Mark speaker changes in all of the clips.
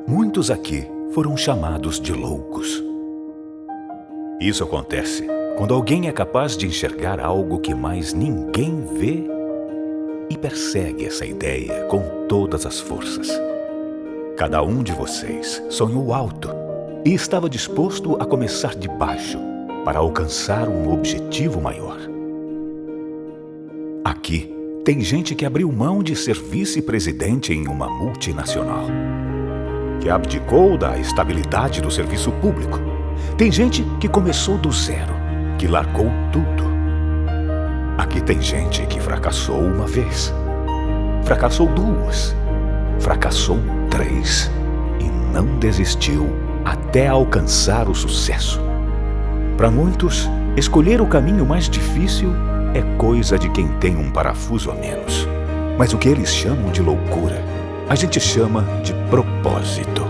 Speaker 1: Muitos aqui foram chamados de loucos. Isso acontece quando alguém é capaz de enxergar algo que mais ninguém vê e persegue essa ideia com todas as forças. Cada um de vocês sonhou alto e estava disposto a começar de baixo para alcançar um objetivo maior. Aqui tem gente que abriu mão de ser vice-presidente em uma multinacional, que abdicou da estabilidade do serviço público. Tem gente que começou do zero, que largou tudo. Aqui tem gente que fracassou uma vez, fracassou duas, fracassou três e não desistiu até alcançar o sucesso. Para muitos, escolher o caminho mais difícil é coisa de quem tem um parafuso a menos. Mas o que eles chamam de loucura, a gente chama de propósito.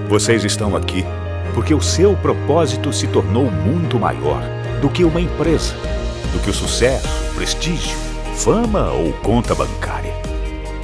Speaker 1: Vocês estão aqui porque o seu propósito se tornou muito maior do que uma empresa, do que o sucesso, prestígio, fama ou conta bancária.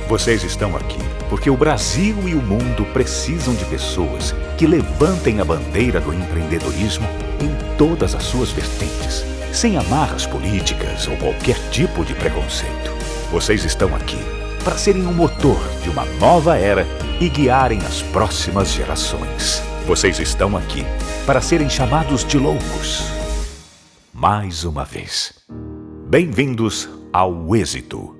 Speaker 1: Vocês estão aqui porque o Brasil e o mundo precisam de pessoas que levantem a bandeira do empreendedorismo em todas as suas vertentes, sem amarras políticas ou qualquer tipo de preconceito. Vocês estão aqui para serem o motor de uma nova era e guiarem as próximas gerações. Vocês estão aqui para serem chamados de loucos. Mais uma vez, bem-vindos ao êxito.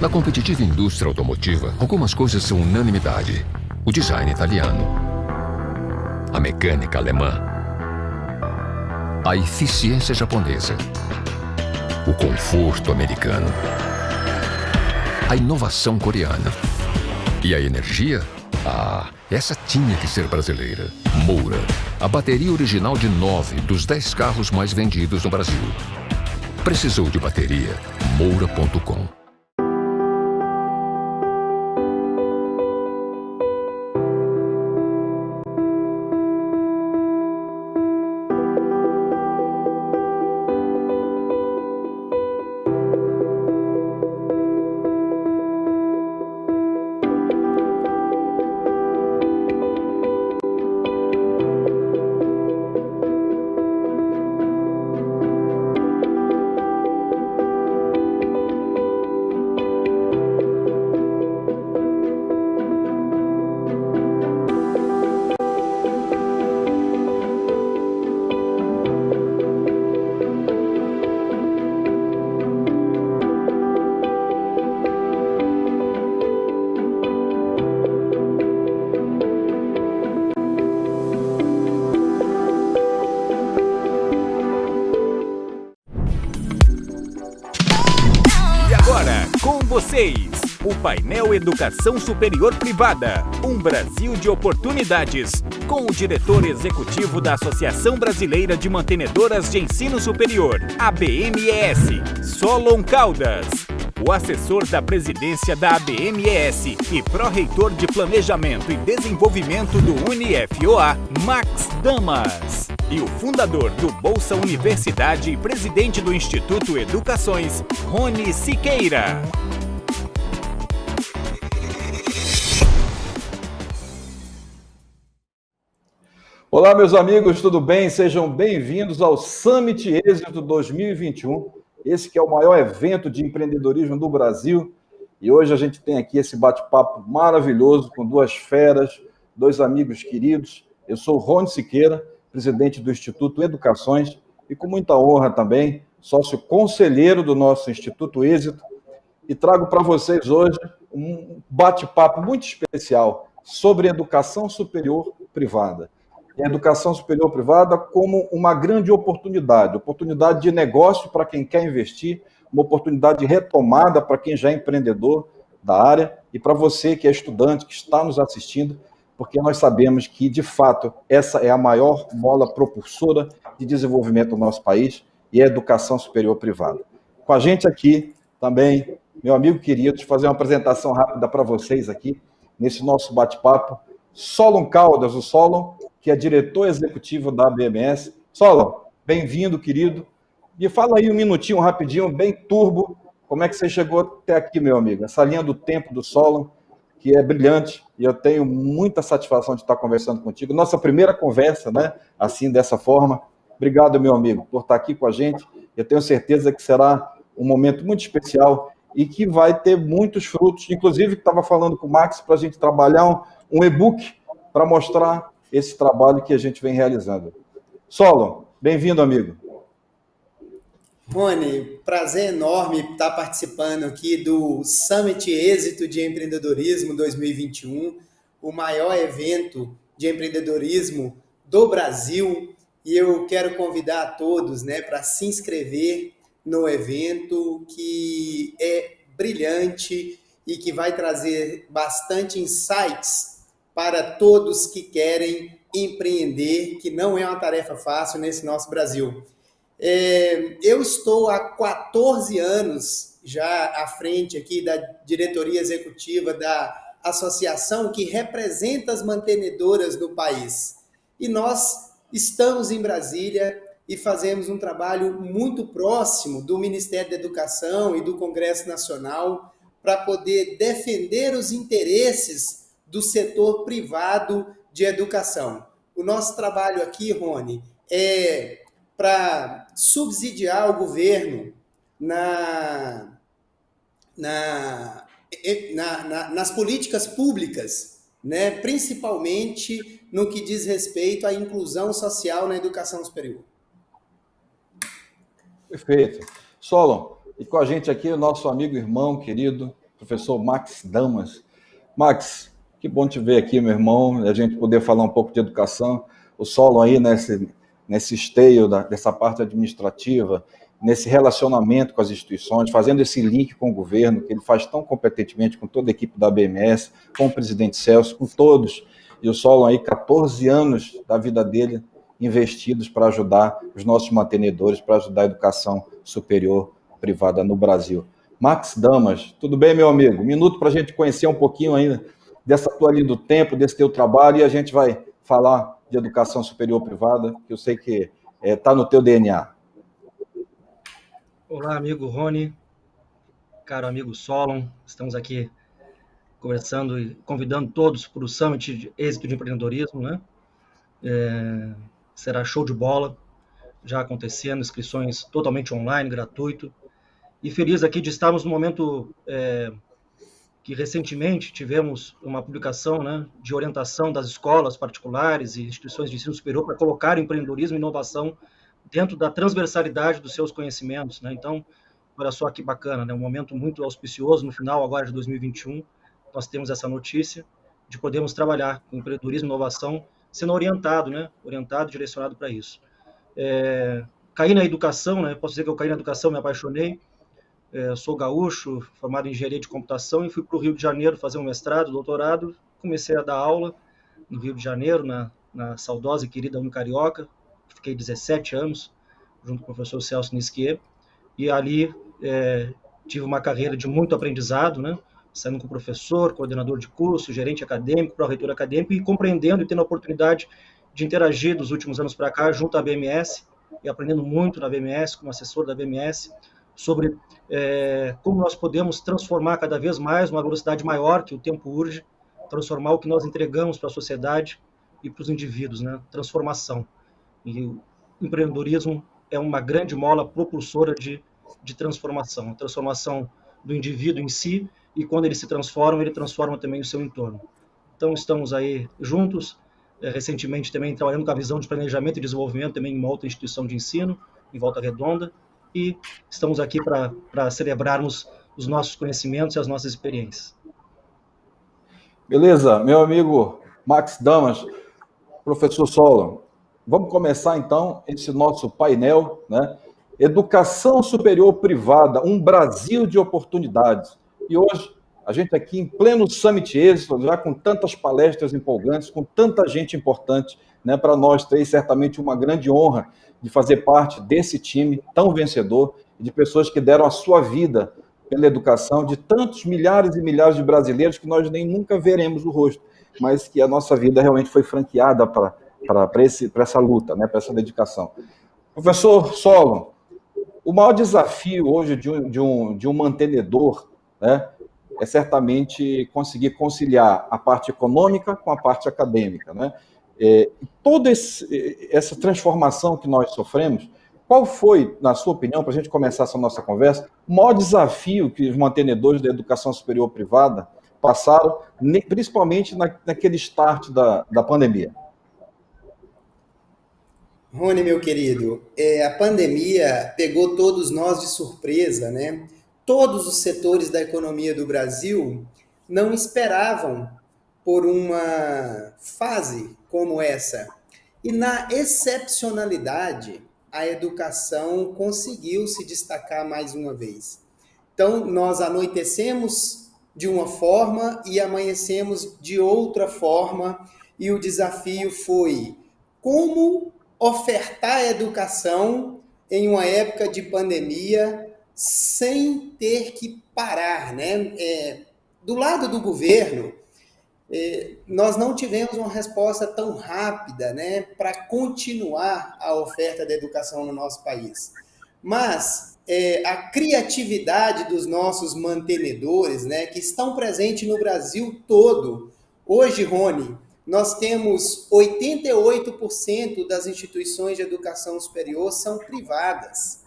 Speaker 2: Na competitiva indústria automotiva, algumas coisas são unanimidade. O design italiano, a mecânica alemã, a eficiência japonesa, o conforto americano, a inovação coreana e a energia? Essa tinha que ser brasileira. Moura, a bateria original de 9 dos 10 carros mais vendidos no Brasil. Precisou de bateria? Moura.com.
Speaker 3: O painel Educação Superior Privada, um Brasil de oportunidades, com o diretor executivo da Associação Brasileira de Mantenedoras de Ensino Superior, ABMES, Solon Caldas, o assessor da presidência da ABMES e pró-reitor de Planejamento e Desenvolvimento do UniFOA, Max Damas, e o fundador do Bolsa Universidade e presidente do Instituto Educações, Rony Siqueira.
Speaker 4: Olá, meus amigos, tudo bem? Sejam bem-vindos ao Summit Êxito 2021. Esse que é o maior evento de empreendedorismo do Brasil. E hoje a gente tem aqui esse bate-papo maravilhoso com duas feras, dois amigos queridos. Eu sou o Rony Siqueira, presidente do Instituto Educações e com muita honra também, sócio conselheiro do nosso Instituto Êxito. E trago para vocês hoje um bate-papo muito especial sobre educação superior privada. A educação superior privada como uma grande oportunidade de negócio para quem quer investir, uma oportunidade de retomada para quem já é empreendedor da área e para você que é estudante, que está nos assistindo, porque nós sabemos que, de fato, essa é a maior mola propulsora de desenvolvimento do nosso país e a educação superior privada. Com a gente aqui também, meu amigo querido, de fazer uma apresentação rápida para vocês aqui, nesse nosso bate-papo, Solon Caldas, o Solon, que é diretor executivo da ABMES. Solon, Bem-vindo, querido. Me fala aí um minutinho, rapidinho, bem turbo, como é que você chegou até aqui, meu amigo? Essa linha do tempo do Solon, que é brilhante, e eu tenho muita satisfação de estar conversando contigo. Nossa primeira conversa, né? Assim, dessa forma. Obrigado, meu amigo, por estar aqui com a gente. Eu tenho certeza que será um momento muito especial e que vai ter muitos frutos. Inclusive, estava falando com o Max para a gente trabalhar um e-book para mostrar esse trabalho que a gente vem realizando. Solon, bem-vindo, amigo.
Speaker 5: Rony, prazer enorme estar participando aqui do Summit Êxito de Empreendedorismo 2021, o maior evento de empreendedorismo do Brasil. E eu quero convidar a todos, né, para se inscrever no evento, que é brilhante e que vai trazer bastante insights para todos que querem empreender, que não é uma tarefa fácil nesse nosso Brasil. Eu estou há 14 anos já à frente aqui da diretoria executiva da associação que representa as mantenedoras do país. E nós estamos em Brasília e fazemos um trabalho muito próximo do Ministério da Educação e do Congresso Nacional para poder defender os interesses do setor privado de educação. O nosso trabalho aqui, Rony, é para subsidiar o governo nas políticas públicas, né? Principalmente no que diz respeito à inclusão social na educação superior.
Speaker 4: Perfeito. Solon, e com a gente aqui o nosso amigo, irmão, querido, professor Max Damas. Max, que bom te ver aqui, meu irmão, e a gente poder falar um pouco de educação. O Solon aí nesse esteio dessa parte administrativa, nesse relacionamento com as instituições, fazendo esse link com o governo, que ele faz tão competentemente com toda a equipe da BMS, com o presidente Celso, com todos. E o Solon aí, 14 anos da vida dele investidos para ajudar os nossos mantenedores, para ajudar a educação superior privada no Brasil. Max Damas, tudo bem, meu amigo? Um minuto para a gente conhecer um pouquinho ainda dessa tua linha do tempo, desse teu trabalho, e a gente vai falar de educação superior privada, que eu sei que está no teu DNA.
Speaker 6: Olá, amigo Rony, caro amigo Solon, estamos aqui conversando e convidando todos para o Summit de Êxito de Empreendedorismo, né? Será show de bola, já acontecendo, inscrições totalmente online, gratuito, e feliz aqui de estarmos no momento que recentemente tivemos uma publicação, né, de orientação das escolas particulares e instituições de ensino superior para colocar empreendedorismo e inovação dentro da transversalidade dos seus conhecimentos, né? Então, olha só que bacana, né? Um momento muito auspicioso no final agora de 2021, nós temos essa notícia de podermos trabalhar com empreendedorismo e inovação sendo orientado, né? Orientado e direcionado para isso. Caí na educação, né? Posso dizer que eu caí na educação, me apaixonei. Sou gaúcho, formado em engenharia de computação, e fui para o Rio de Janeiro fazer um mestrado, doutorado. Comecei a dar aula no Rio de Janeiro, na saudosa e querida Unicarioca. Fiquei 17 anos, junto com o professor Celso Nisquier, e ali tive uma carreira de muito aprendizado, né? Saindo com professor, coordenador de curso, gerente acadêmico, pró-reitor acadêmico, e compreendendo e tendo a oportunidade de interagir dos últimos anos para cá junto à BMS, e aprendendo muito na BMS, como assessor da BMS, sobre como nós podemos transformar cada vez mais, uma velocidade maior que o tempo urge, transformar o que nós entregamos para a sociedade e para os indivíduos, né? Transformação. E o empreendedorismo é uma grande mola propulsora de transformação, a transformação do indivíduo em si, e quando ele se transforma, ele transforma também o seu entorno. Então, estamos aí juntos, recentemente também trabalhando com a visão de planejamento e desenvolvimento também em uma outra instituição de ensino, em Volta Redonda, e estamos aqui para celebrarmos os nossos conhecimentos e as nossas experiências.
Speaker 4: Beleza, meu amigo Max Damas, professor Solon, vamos começar então esse nosso painel, né? Educação superior privada, um Brasil de oportunidades. E hoje, a gente aqui em pleno Summit Êxito, já com tantas palestras empolgantes, com tanta gente importante, né? Para nós três, certamente uma grande honra de fazer parte desse time tão vencedor, de pessoas que deram a sua vida pela educação, de tantos milhares e milhares de brasileiros que nós nem nunca veremos o rosto, mas que a nossa vida realmente foi franqueada para essa luta, né, para essa dedicação. Professor Solon, o maior desafio hoje de um mantenedor, né, é certamente conseguir conciliar a parte econômica com a parte acadêmica, né? Toda essa transformação que nós sofremos, qual foi, na sua opinião, para a gente começar essa nossa conversa, o maior desafio que os mantenedores da educação superior privada passaram, principalmente naquele start da pandemia?
Speaker 5: Rony, meu querido, a pandemia pegou todos nós de surpresa, né? Todos os setores da economia do Brasil não esperavam por uma fase como essa. E na excepcionalidade, a educação conseguiu se destacar mais uma vez. Então, nós anoitecemos de uma forma e amanhecemos de outra forma, e o desafio foi como ofertar educação em uma época de pandemia sem ter que parar, né? Do lado do governo, nós não tivemos uma resposta tão rápida, né, para continuar a oferta da educação no nosso país. Mas a criatividade dos nossos mantenedores, né, que estão presentes no Brasil todo. Hoje, Rony, nós temos 88% das instituições de educação superior são privadas.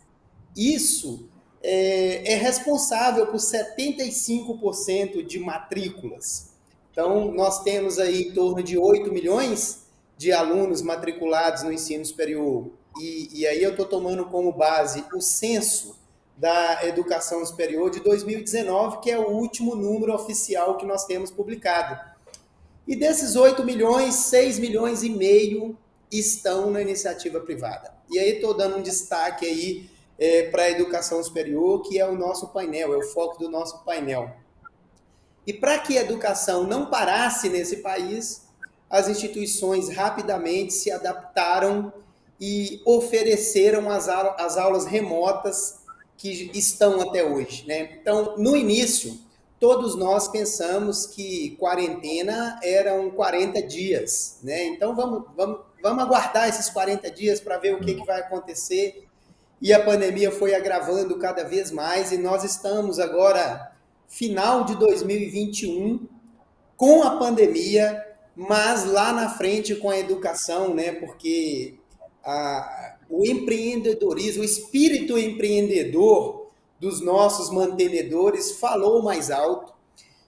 Speaker 5: Isso é responsável por 75% de matrículas. Então, nós temos aí em torno de 8 milhões de alunos matriculados no ensino superior. E aí eu estou tomando como base o censo da educação superior de 2019, que é o último número oficial que nós temos publicado. E desses 8 milhões, 6 milhões e meio estão na iniciativa privada. E aí estou dando um destaque aí para a educação superior, que é o nosso painel, é o foco do nosso painel. E para que a educação não parasse nesse país, as instituições rapidamente se adaptaram e ofereceram as aulas remotas que estão até hoje, né? Então, no início, todos nós pensamos que quarentena eram 40 dias, né? Então, vamos aguardar esses 40 dias para ver o que vai acontecer. E a pandemia foi agravando cada vez mais e nós estamos agora, final de 2021, com a pandemia, mas lá na frente com a educação, né? Porque o empreendedorismo, o espírito empreendedor dos nossos mantenedores falou mais alto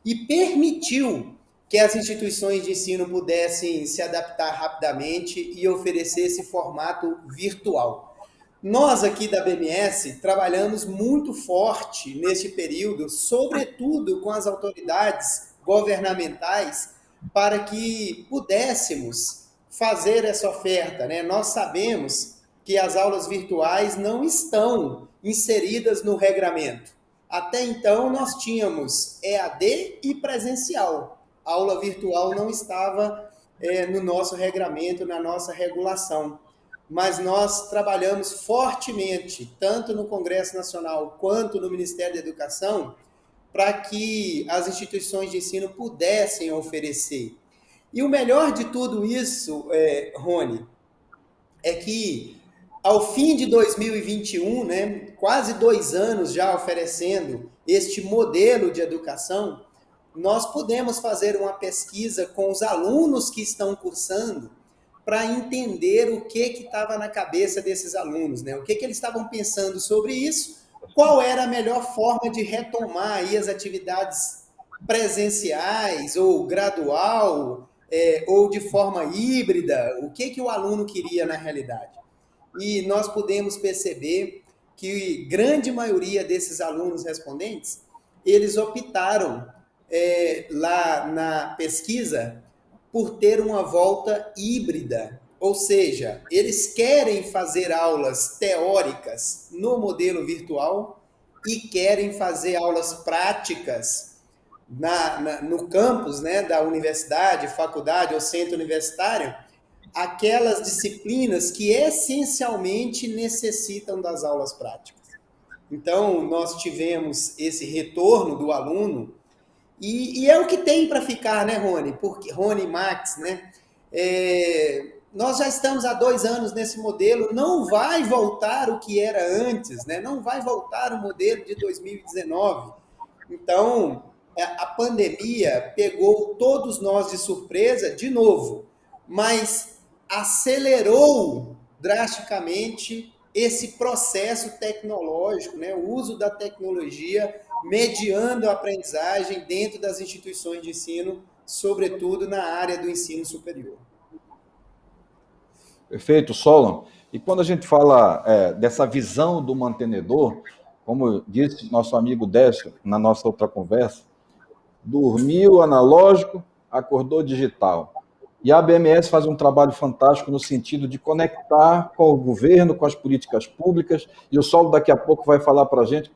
Speaker 5: e permitiu que as instituições de ensino pudessem se adaptar rapidamente e oferecer esse formato virtual. Nós aqui da BMS trabalhamos muito forte neste período, sobretudo com as autoridades governamentais, para que pudéssemos fazer essa oferta, né? Nós sabemos que as aulas virtuais não estão inseridas no regramento. Até então, nós tínhamos EAD e presencial. A aula virtual não estava no nosso regramento, na nossa regulação. Mas nós trabalhamos fortemente, tanto no Congresso Nacional quanto no Ministério da Educação, para que as instituições de ensino pudessem oferecer. E o melhor de tudo isso, Rony, é que ao fim de 2021, né, quase 2 anos já oferecendo este modelo de educação, nós pudemos fazer uma pesquisa com os alunos que estão cursando para entender o que estava na cabeça desses alunos, né? O que eles estavam pensando sobre isso, qual era a melhor forma de retomar aí as atividades presenciais ou gradual, ou de forma híbrida, o que o aluno queria na realidade. E nós pudemos perceber que grande maioria desses alunos respondentes, eles optaram lá na pesquisa por ter uma volta híbrida, ou seja, eles querem fazer aulas teóricas no modelo virtual e querem fazer aulas práticas no campus, né, da universidade, faculdade ou centro universitário, aquelas disciplinas que essencialmente necessitam das aulas práticas. Então, nós tivemos esse retorno do aluno, e é o que tem para ficar, né, Rony? Porque Rony e Max, né? nós já estamos há 2 anos nesse modelo, não vai voltar o que era antes, né? Não vai voltar o modelo de 2019. Então, a pandemia pegou todos nós de surpresa, de novo, mas acelerou drasticamente esse processo tecnológico, né? O uso da tecnologia mediando a aprendizagem dentro das instituições de ensino, sobretudo na área do ensino superior.
Speaker 4: Perfeito, Solon. E quando a gente fala dessa visão do mantenedor, como disse nosso amigo Décio na nossa outra conversa, dormiu analógico, acordou digital. E a ABMS faz um trabalho fantástico no sentido de conectar com o governo, com as políticas públicas, e o Solon daqui a pouco vai falar para a gente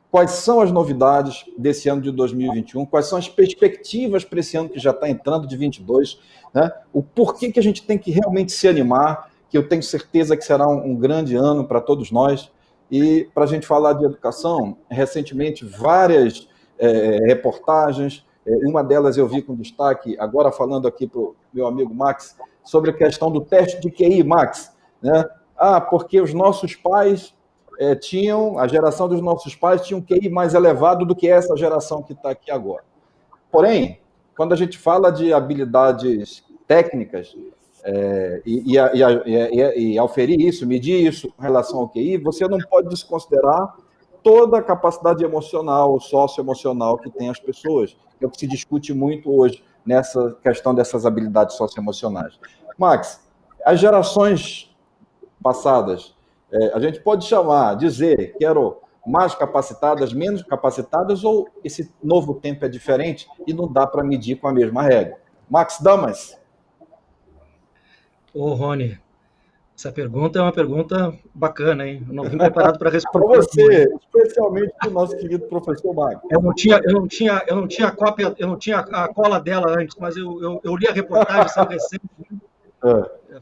Speaker 4: quais são as novidades desse ano de 2021, quais são as perspectivas para esse ano que já está entrando de 22, né? O porquê que a gente tem que realmente se animar, que eu tenho certeza que será um grande ano para todos nós. E para a gente falar de educação, recentemente várias reportagens, uma delas eu vi com destaque, agora falando aqui para o meu amigo Max, sobre a questão do teste de QI, Max, né? Porque os nossos pais a geração dos nossos pais tinha um QI mais elevado do que essa geração que está aqui agora. Porém, quando a gente fala de habilidades técnicas e auferir isso, medir isso em relação ao QI, você não pode desconsiderar toda a capacidade emocional, socioemocional que tem as pessoas, que é o que se discute muito hoje nessa questão dessas habilidades socioemocionais. Max, as gerações passadas, a gente pode dizer que eram mais capacitadas, menos capacitadas, ou esse novo tempo é diferente e não dá para medir com a mesma regra? Max Damas.
Speaker 6: Ô, Rony, essa pergunta é uma pergunta bacana, hein? Eu não vim preparado para responder.
Speaker 4: Para você, especialmente para o nosso querido professor Max.
Speaker 6: Eu não tinha a cópia, eu não tinha a cola dela antes, mas eu li a reportagem, saiu recente,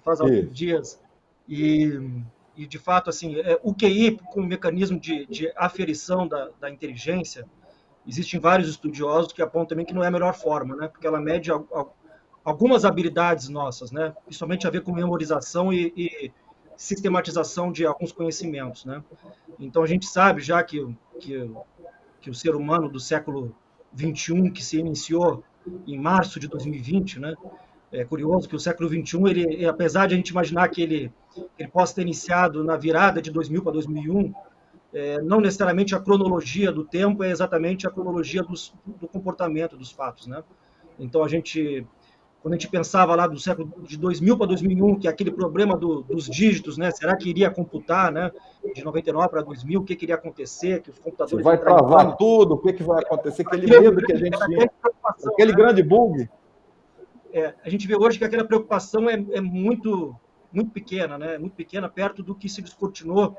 Speaker 6: faz alguns dias, e de fato, assim, o QI, com o mecanismo de aferição da inteligência, existem vários estudiosos que apontam também que não é a melhor forma, né? Porque ela mede algumas habilidades nossas, né? Principalmente a ver com memorização e sistematização de alguns conhecimentos, né? Então a gente sabe já que o ser humano do século XXI, que se iniciou em março de 2020, né? É curioso que o século XXI, ele, apesar de a gente imaginar que ele possa ter iniciado na virada de 2000 para 2001, não necessariamente a cronologia do tempo é exatamente a cronologia do comportamento dos fatos, né? Então quando a gente pensava lá do século de 2000 para 2001, que é aquele problema dos dígitos, né? Será que iria computar, né? De 99 para 2000, o que iria acontecer? Que os computadores
Speaker 4: vai travar tudo, o que vai acontecer? Aquele medo que a gente tinha, aquele grande bug.
Speaker 6: A gente vê hoje que aquela preocupação é muito, muito pequena, né? Muito pequena, perto do que se descortinou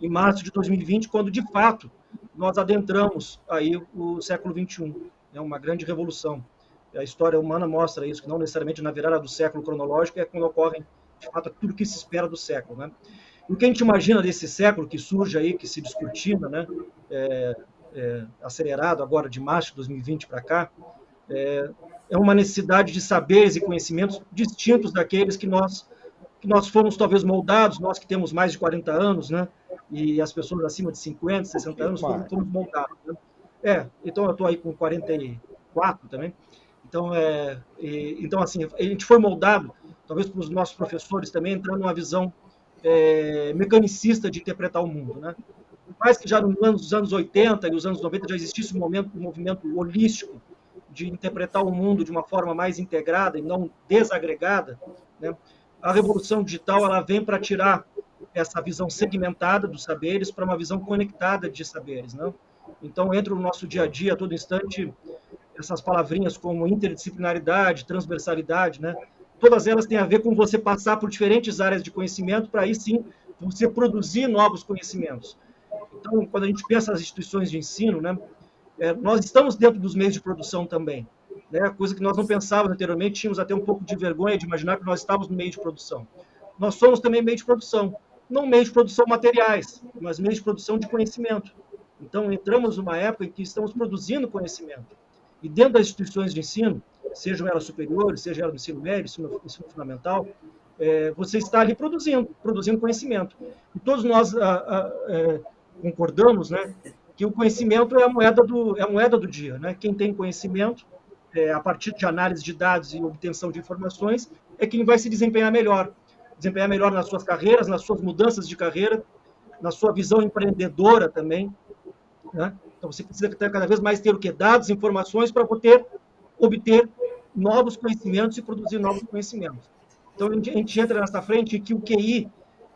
Speaker 6: em março de 2020, quando, de fato, nós adentramos aí o século XXI. É uma grande revolução. A história humana mostra isso, que não necessariamente na virada do século cronológico é quando ocorre, de fato, tudo que se espera do século, né? E o que a gente imagina desse século que surge aí, que se descortina, né? Acelerado agora de março de 2020 para cá, é uma necessidade de saberes e conhecimentos distintos daqueles que nós fomos talvez moldados, nós que temos mais de 40 anos, né? E as pessoas acima de 50, 60 anos fomos moldados, né? Então eu estou aí com 44 também. Então, assim, a gente foi moldado, talvez para os nossos professores também, entrando numa visão mecanicista de interpretar o mundo, né? Mais que já nos anos 80 e os anos 90 já existisse um movimento holístico de interpretar o mundo de uma forma mais integrada e não desagregada, né? A revolução digital ela vem para tirar essa visão segmentada dos saberes para uma visão conectada de saberes, né? Então, entra no nosso dia a dia, a todo instante, essas palavrinhas como interdisciplinaridade, transversalidade, né? Todas elas têm a ver com você passar por diferentes áreas de conhecimento para aí sim você produzir novos conhecimentos. Então, quando a gente pensa nas instituições de ensino, né, nós estamos dentro dos meios de produção também, né? Coisa que nós não pensávamos anteriormente, tínhamos até um pouco de vergonha de imaginar que nós estávamos no meio de produção. Nós somos também meio de produção, não meio de produção materiais, mas meio de produção de conhecimento. Então, entramos numa época em que estamos produzindo conhecimento. E dentro das instituições de ensino, sejam elas superiores, seja elas no ensino médio, ensino fundamental, você está ali produzindo conhecimento. E todos nós concordamos, né, que o conhecimento é a moeda do dia, né? Quem tem conhecimento, a partir de análise de dados e obtenção de informações, é quem vai se desempenhar melhor nas suas carreiras, nas suas mudanças de carreira, na sua visão empreendedora também, né? Então, você precisa cada vez mais ter o quê? Dados, informações para poder obter novos conhecimentos e produzir novos conhecimentos. Então, a gente entra nessa frente que o QI,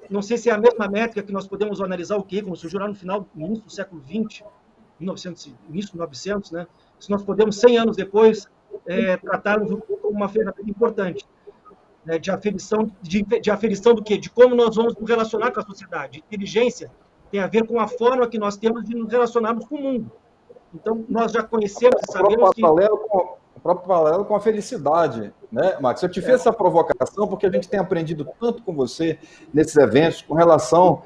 Speaker 6: não sei se é a mesma métrica que nós podemos analisar o QI, como surgiu lá no início do século XX, início de 1900, né? Se nós podemos, 100 anos depois, tratarmos como uma ferramenta importante, né, de aferição do quê? De como nós vamos nos relacionar com a sociedade. Inteligência tem a ver com a forma que nós temos de nos relacionarmos com o mundo. Então, nós já conhecemos e sabemos que...
Speaker 4: O próprio paralelo com a felicidade, né, Max? Eu te fiz essa provocação porque a gente tem aprendido tanto com você nesses eventos com relação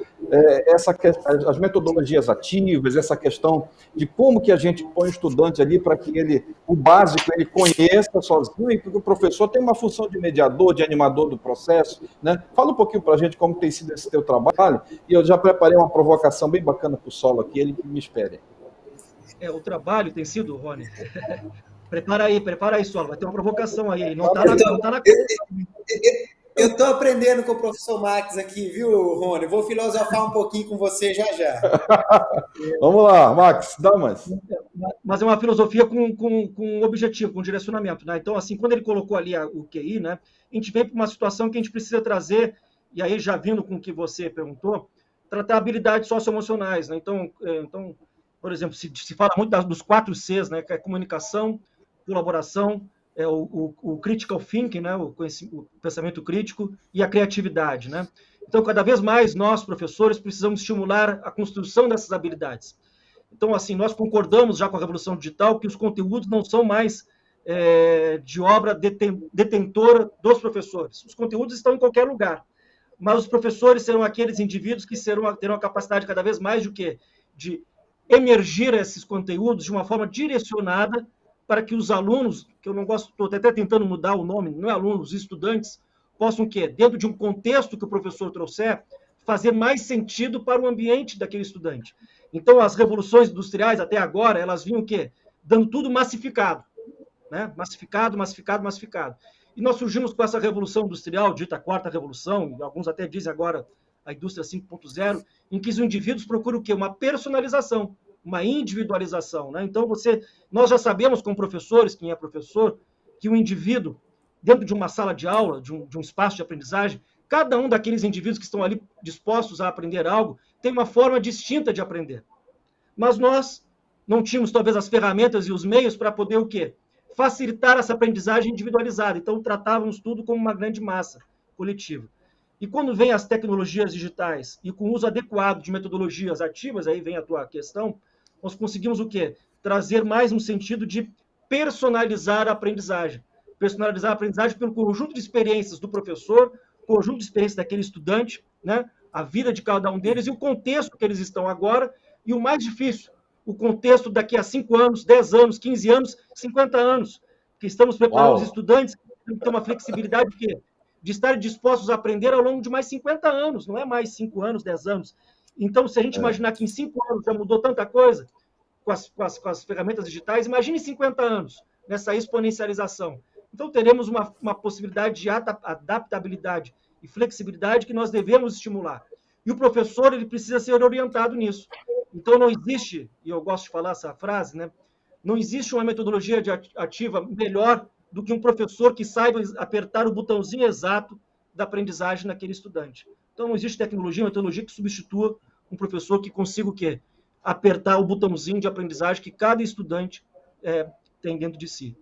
Speaker 4: às metodologias ativas, essa questão de como que a gente põe o estudante ali para que o básico, ele conheça sozinho e que o professor tem uma função de mediador, de animador do processo, né? Fala um pouquinho para a gente como tem sido esse teu trabalho e eu já preparei uma provocação bem bacana para o Solo aqui, ele que me espere.
Speaker 6: O trabalho tem sido, Rony... Prepara aí, Solo. Vai ter uma provocação aí. Não tá na...
Speaker 5: Eu estou aprendendo com o professor Max aqui, viu, Rony? Vou filosofar um pouquinho com você já.
Speaker 4: Vamos lá, Max, dá mais.
Speaker 6: Mas é uma filosofia com um objetivo, com um direcionamento, né? Então, assim, quando ele colocou ali o QI, né, a gente vem para uma situação que a gente precisa trazer, e aí já vindo com o que você perguntou, tratar habilidades socioemocionais, né? Então, por exemplo, se fala muito dos 4 Cs, né, que é comunicação, colaboração, o critical thinking, né, o pensamento crítico e a criatividade, né? Então, cada vez mais nós, professores, precisamos estimular a construção dessas habilidades. Então, assim, nós concordamos já com a revolução digital que os conteúdos não são mais de obra detentora dos professores. Os conteúdos estão em qualquer lugar, mas os professores serão aqueles indivíduos que terão a capacidade cada vez mais de emergir esses conteúdos de uma forma direcionada para que os alunos, que eu não gosto, estou até tentando mudar o nome, não é alunos, estudantes, possam, dentro de um contexto que o professor trouxer, fazer mais sentido para o ambiente daquele estudante. Então, as revoluções industriais, até agora, elas vinham dando tudo massificado, né? Massificado. E nós surgimos com essa revolução industrial, dita quarta revolução, e alguns até dizem agora a indústria 5.0, em que os indivíduos procuram Uma personalização, uma individualização, né? Então, nós já sabemos, como professores, quem é professor, que o indivíduo, dentro de uma sala de aula, de um espaço de aprendizagem, cada um daqueles indivíduos que estão ali dispostos a aprender algo, tem uma forma distinta de aprender. Mas nós não tínhamos, talvez, as ferramentas e os meios para poder, facilitar essa aprendizagem individualizada. Então, tratávamos tudo como uma grande massa coletiva. E quando vem as tecnologias digitais e com o uso adequado de metodologias ativas, aí vem a tua questão, nós conseguimos trazer mais um sentido de personalizar a aprendizagem. Personalizar a aprendizagem pelo conjunto de experiências do professor, conjunto de experiências daquele estudante, né? A vida de cada um deles e o contexto que eles estão agora. E o mais difícil, o contexto daqui a 5 anos, 10 anos, 15 anos, 50 anos, que estamos preparando os estudantes para ter uma flexibilidade de estarem dispostos a aprender ao longo de mais 50 anos, não é mais 5 anos, 10 anos. Então, se a gente imaginar que em 5 anos já mudou tanta coisa com as ferramentas digitais, imagine em 50 anos, nessa exponencialização. Então, teremos uma possibilidade de adaptabilidade e flexibilidade que nós devemos estimular. E o professor, ele precisa ser orientado nisso. Então, não existe, e eu gosto de falar essa frase, né? Não existe uma metodologia ativa melhor do que um professor que saiba apertar o botãozinho exato da aprendizagem naquele estudante. Então, não existe tecnologia, metodologia que substitua um professor que consiga apertar o botãozinho de aprendizagem que cada estudante tem dentro de si.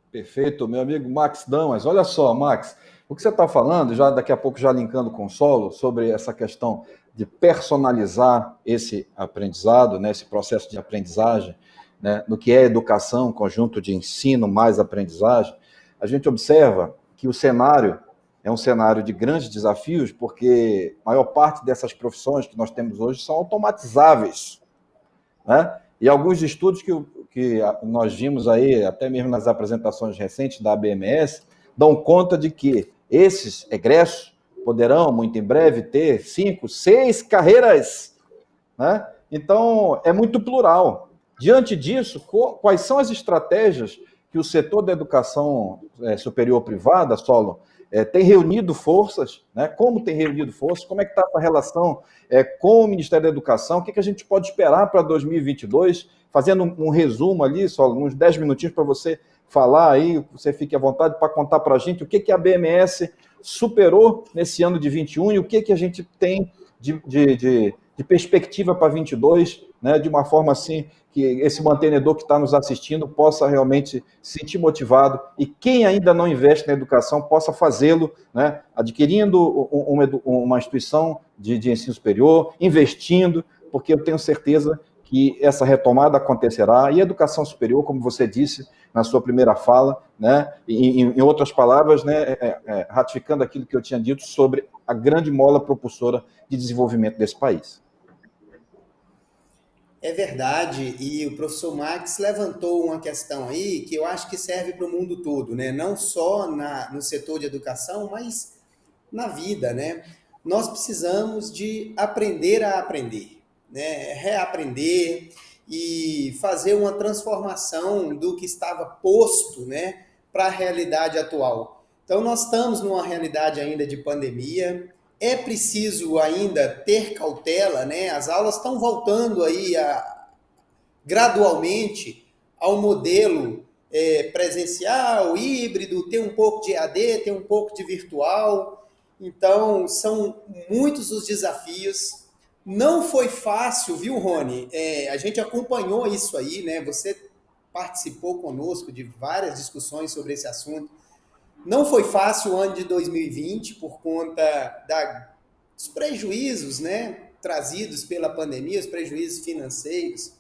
Speaker 4: Perfeito, meu amigo Max Damas. Olha só, Max, o que você está falando, já daqui a pouco já linkando com o Solo, sobre essa questão de personalizar esse aprendizado, né, esse processo de aprendizagem, né, no que é educação, conjunto de ensino mais aprendizagem, a gente observa que o cenário é um cenário de grandes desafios, porque a maior parte dessas profissões que nós temos hoje são automatizáveis, né? E alguns estudos que nós vimos aí, até mesmo nas apresentações recentes da ABMS, dão conta de que Esses egressos poderão, muito em breve, ter 5, 6 carreiras, né? Então, é muito plural. Diante disso, quais são as estratégias que o setor da educação superior privada, Solon, tem reunido forças, né? Como tem reunido forças? Como é que está essa relação com o Ministério da Educação? O que a gente pode esperar para 2022? Fazendo um resumo ali, Solon, uns 10 minutinhos para você falar aí, você fique à vontade para contar para a gente o que a BMS superou nesse ano de 21 e o que a gente tem de perspectiva para 22, né, de uma forma assim que esse mantenedor que está nos assistindo possa realmente se sentir motivado e quem ainda não investe na educação possa fazê-lo, né, adquirindo uma instituição de ensino superior, investindo, porque eu tenho certeza que essa retomada acontecerá, e a educação superior, como você disse na sua primeira fala, né, em outras palavras, né, ratificando aquilo que eu tinha dito sobre a grande mola propulsora de desenvolvimento desse país.
Speaker 5: É verdade, e o professor Max levantou uma questão aí que eu acho que serve para o mundo todo, né? Não só no setor de educação, mas na vida, né? Nós precisamos de aprender a aprender, né? Reaprender e fazer uma transformação do que estava posto, né, para a realidade atual. Então, nós estamos numa realidade ainda de pandemia. É preciso ainda ter cautela, né? As aulas estão voltando aí gradualmente ao modelo presencial, híbrido, tem um pouco de EAD, tem um pouco de virtual. Então, são muitos os desafios. Não foi fácil, viu, Rony? A gente acompanhou isso aí, né? Você participou conosco de várias discussões sobre esse assunto. Não foi fácil o ano de 2020 por conta dos prejuízos, né, trazidos pela pandemia, os prejuízos financeiros.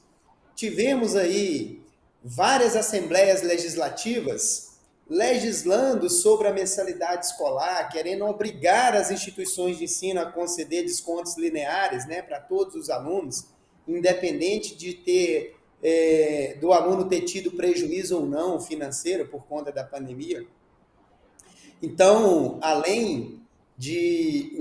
Speaker 5: Tivemos aí várias assembleias legislativas legislando sobre a mensalidade escolar, querendo obrigar as instituições de ensino a conceder descontos lineares, né, para todos os alunos, independente de do aluno ter tido prejuízo ou não financeiro por conta da pandemia. Então, além de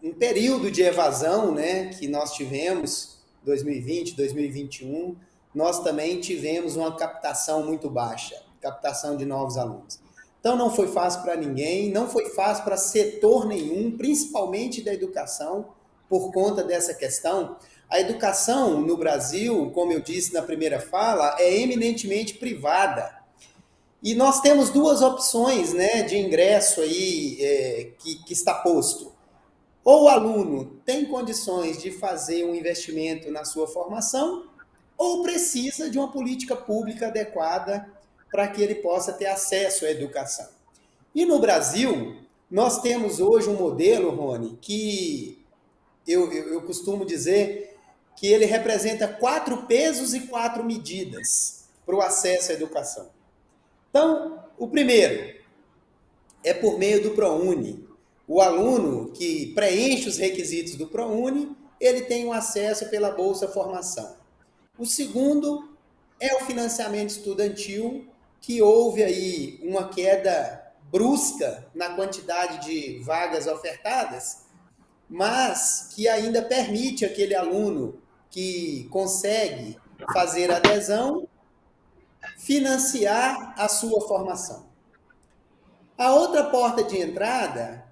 Speaker 5: um período de evasão, né, que nós tivemos, 2020, 2021, nós também tivemos uma captação muito baixa, captação de novos alunos. Então, não foi fácil para ninguém, não foi fácil para setor nenhum, principalmente da educação, por conta dessa questão. A educação no Brasil, como eu disse na primeira fala, é eminentemente privada. E nós temos duas opções, né, de ingresso aí que está posto. Ou o aluno tem condições de fazer um investimento na sua formação, ou precisa de uma política pública adequada para que ele possa ter acesso à educação. E no Brasil, nós temos hoje um modelo, Rony, que eu costumo dizer que ele representa 4 pesos e 4 medidas para o acesso à educação. Então, o primeiro é por meio do ProUni. O aluno que preenche os requisitos do ProUni, ele tem um acesso pela Bolsa Formação. O segundo é o financiamento estudantil, que houve aí uma queda brusca na quantidade de vagas ofertadas, mas que ainda permite aquele aluno que consegue fazer adesão financiar a sua formação. A outra porta de entrada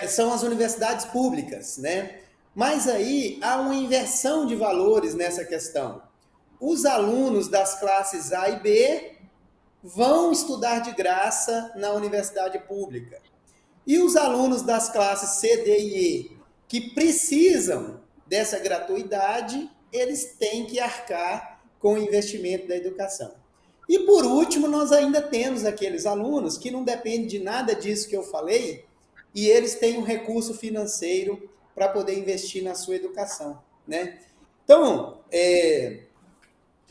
Speaker 5: são as universidades públicas, né? Mas aí há uma inversão de valores nessa questão. Os alunos das classes A e B vão estudar de graça na universidade pública. E os alunos das classes C, D e E, que precisam dessa gratuidade, eles têm que arcar com o investimento da educação. E, por último, nós ainda temos aqueles alunos que não dependem de nada disso que eu falei e eles têm um recurso financeiro para poder investir na sua educação, né? Então,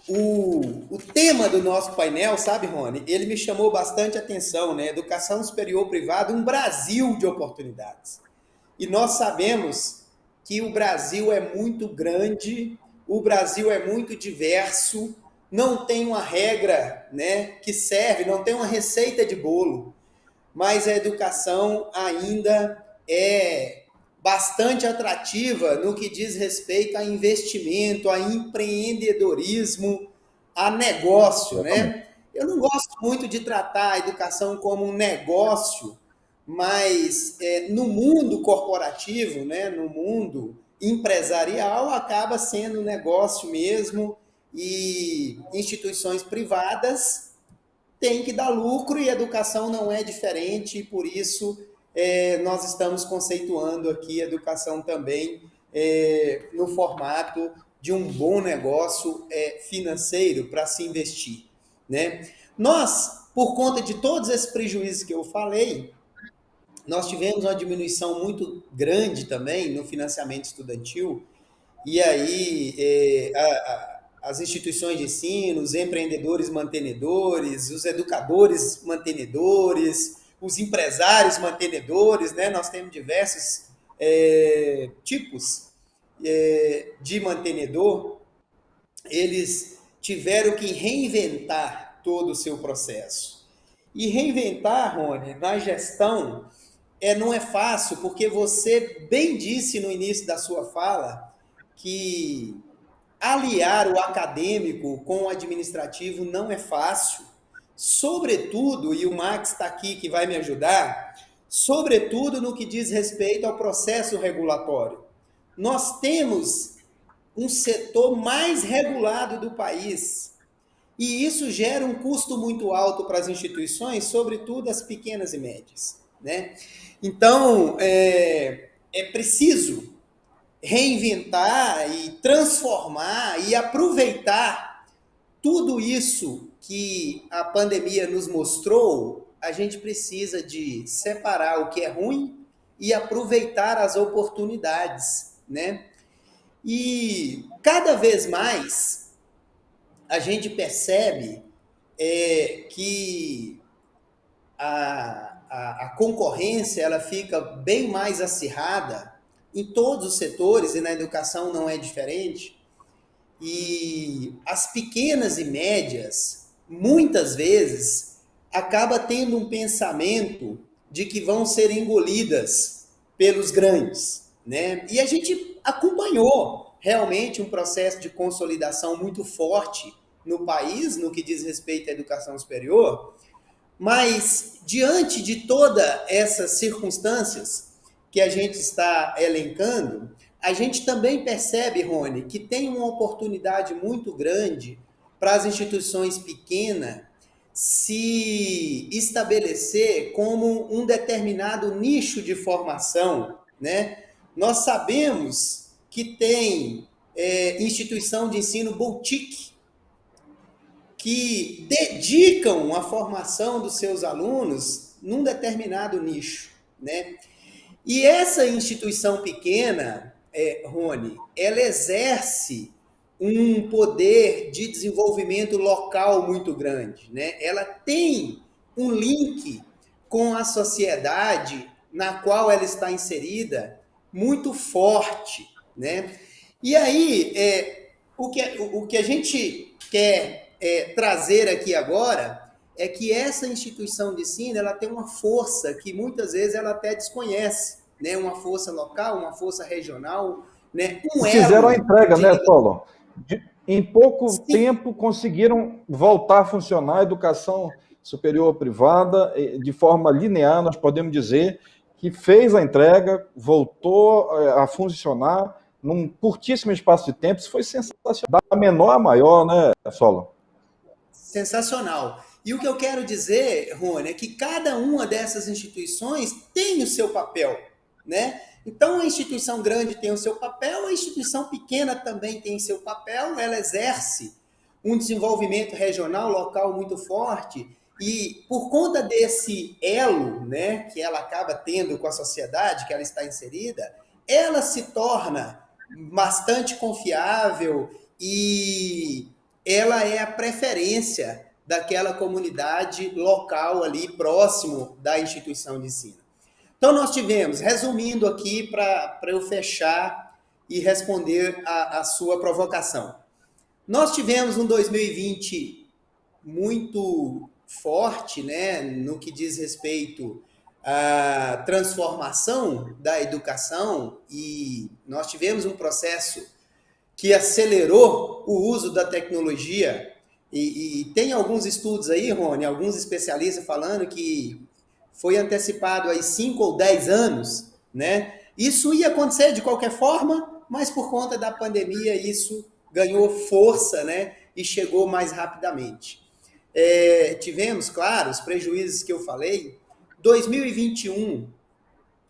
Speaker 5: o tema do nosso painel, sabe, Rony, ele me chamou bastante atenção, né? Educação superior privada, um Brasil de oportunidades. E nós sabemos que o Brasil é muito grande, o Brasil é muito diverso, não tem uma regra, né, que serve, não tem uma receita de bolo, mas a educação ainda é bastante atrativa no que diz respeito a investimento, a empreendedorismo, a negócio, né? Eu não gosto muito de tratar a educação como um negócio, mas no mundo corporativo, né, no mundo empresarial, acaba sendo um negócio mesmo, e instituições privadas têm que dar lucro e a educação não é diferente, e por isso nós estamos conceituando aqui a educação também no formato de um bom negócio financeiro para se investir, né? Nós, por conta de todos esses prejuízos que eu falei, nós tivemos uma diminuição muito grande também no financiamento estudantil, e aí as instituições de ensino, os empreendedores mantenedores, os educadores mantenedores, os empresários mantenedores, né? Nós temos diversos tipos de mantenedor, eles tiveram que reinventar todo o seu processo. E reinventar, Rony, na gestão, não é fácil, porque você bem disse no início da sua fala que aliar o acadêmico com o administrativo não é fácil, sobretudo, e o Max está aqui que vai me ajudar, sobretudo no que diz respeito ao processo regulatório. Nós temos um setor mais regulado do país, e isso gera um custo muito alto para as instituições, sobretudo as pequenas e médias, né? Então, é preciso reinventar e transformar e aproveitar tudo isso que a pandemia nos mostrou. A gente precisa de separar o que é ruim e aproveitar as oportunidades, né? E cada vez mais a gente percebe que a concorrência ela fica bem mais acirrada em todos os setores, e na educação não é diferente. E as pequenas e médias, muitas vezes, acabam tendo um pensamento de que vão ser engolidas pelos grandes, né? E a gente acompanhou realmente um processo de consolidação muito forte no país, no que diz respeito à educação superior, mas diante de todas essas circunstâncias que a gente está elencando, a gente também percebe, Rony, que tem uma oportunidade muito grande para as instituições pequenas se estabelecer como um determinado nicho de formação, né? Nós sabemos que tem instituição de ensino boutique, que dedicam a formação dos seus alunos num determinado nicho, né? E essa instituição pequena, Rony, ela exerce um poder de desenvolvimento local muito grande, né? Ela tem um link com a sociedade na qual ela está inserida muito forte, né? E aí, o que a gente quer trazer aqui agora é que essa instituição de ensino ela tem uma força que muitas vezes ela até desconhece, né? Uma força local, uma força regional, né?
Speaker 4: Fizeram a entrega, né, Solon? Em pouco tempo conseguiram voltar a funcionar a educação superior privada de forma linear, nós podemos dizer que fez a entrega, voltou a funcionar num curtíssimo espaço de tempo. Isso foi sensacional, da menor a maior, né, Solon?
Speaker 5: Sensacional. E o que eu quero dizer, Rony, é que cada uma dessas instituições tem o seu papel, né? Então, a instituição grande tem o seu papel, a instituição pequena também tem seu papel, ela exerce um desenvolvimento regional, local muito forte, e por conta desse elo, né, que ela acaba tendo com a sociedade que ela está inserida, ela se torna bastante confiável e ela é a preferência daquela comunidade local ali próximo da instituição de ensino. Então nós tivemos, resumindo aqui para eu fechar e responder a sua provocação, Nós tivemos um 2020 muito forte, né, no que diz respeito à transformação da educação, e nós tivemos um processo que acelerou o uso da tecnologia, e tem alguns estudos aí, Rony, alguns especialistas falando que foi antecipado aí 5 ou 10 anos, né? Isso ia acontecer de qualquer forma, mas por conta da pandemia isso ganhou força, né? E chegou mais rapidamente. Tivemos, claro, os prejuízos que eu falei. 2021,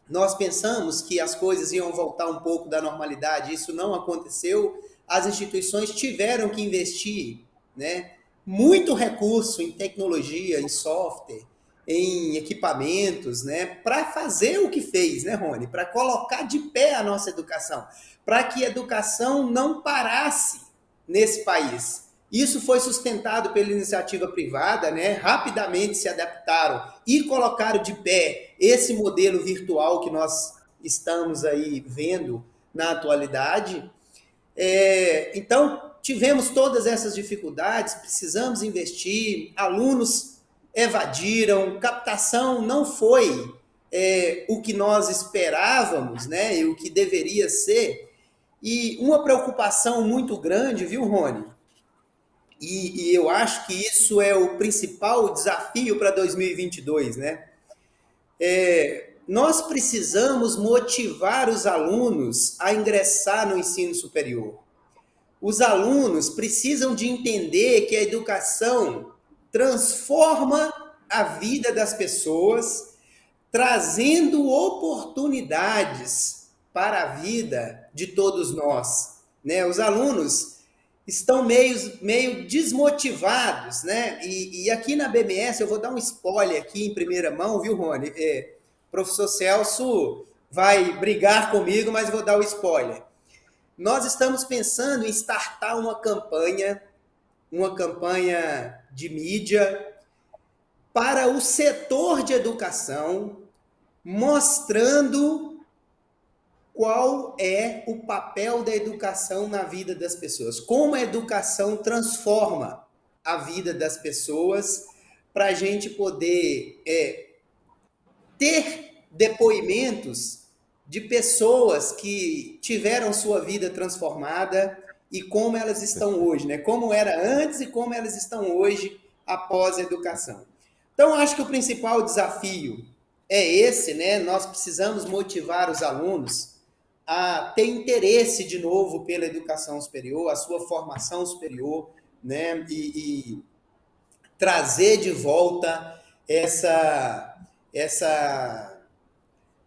Speaker 5: nós pensamos que as coisas iam voltar um pouco da normalidade, isso não aconteceu. As instituições tiveram que investir, né, muito recurso em tecnologia, em software, em equipamentos, né, para fazer o que fez, né, Rony? Para colocar de pé a nossa educação, para que a educação não parasse nesse país. Isso foi sustentado pela iniciativa privada, né? Rapidamente se adaptaram e colocaram de pé esse modelo virtual que nós estamos aí vendo na atualidade. Então, tivemos todas essas dificuldades, precisamos investir, alunos evadiram, captação não foi o que nós esperávamos, né? E o que deveria ser. E uma preocupação muito grande, viu, Rony? E eu acho que isso é o principal desafio para 2022, né? Nós precisamos motivar os alunos a ingressar no ensino superior. Os alunos precisam de entender que a educação transforma a vida das pessoas, trazendo oportunidades para a vida de todos nós, né? Os alunos estão meio desmotivados, né? E aqui na BMS, eu vou dar um spoiler aqui em primeira mão, viu, Rony? O professor Celso vai brigar comigo, mas vou dar o spoiler. Nós estamos pensando em startar uma campanha de mídia para o setor de educação, mostrando qual é o papel da educação na vida das pessoas, como a educação transforma a vida das pessoas, para a gente poder ter depoimentos de pessoas que tiveram sua vida transformada e como elas estão hoje, né? Como era antes e como elas estão hoje após a educação. Então, acho que o principal desafio é esse, né? Nós precisamos motivar os alunos a ter interesse de novo pela educação superior, a sua formação superior, né? E trazer de volta essa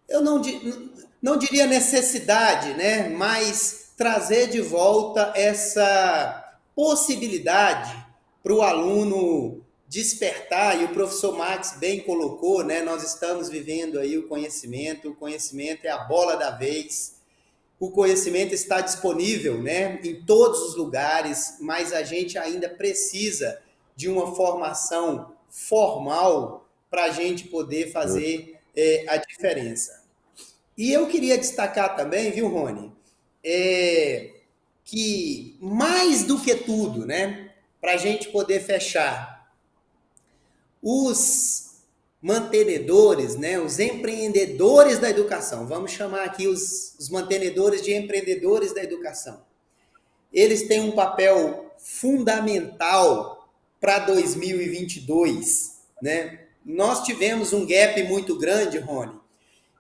Speaker 5: eu não diria necessidade, né? Mas trazer de volta essa possibilidade para o aluno despertar, e o professor Max bem colocou, né? Nós estamos vivendo aí o conhecimento é a bola da vez. O conhecimento está disponível, né, em todos os lugares, mas a gente ainda precisa de uma formação formal para a gente poder fazer a diferença. E eu queria destacar também, viu, Rony, que mais do que tudo, né, para a gente poder fechar, os mantenedores, né, os empreendedores da educação, vamos chamar aqui os mantenedores de empreendedores da educação. Eles têm um papel fundamental para 2022, né? Nós tivemos um gap muito grande, Rony,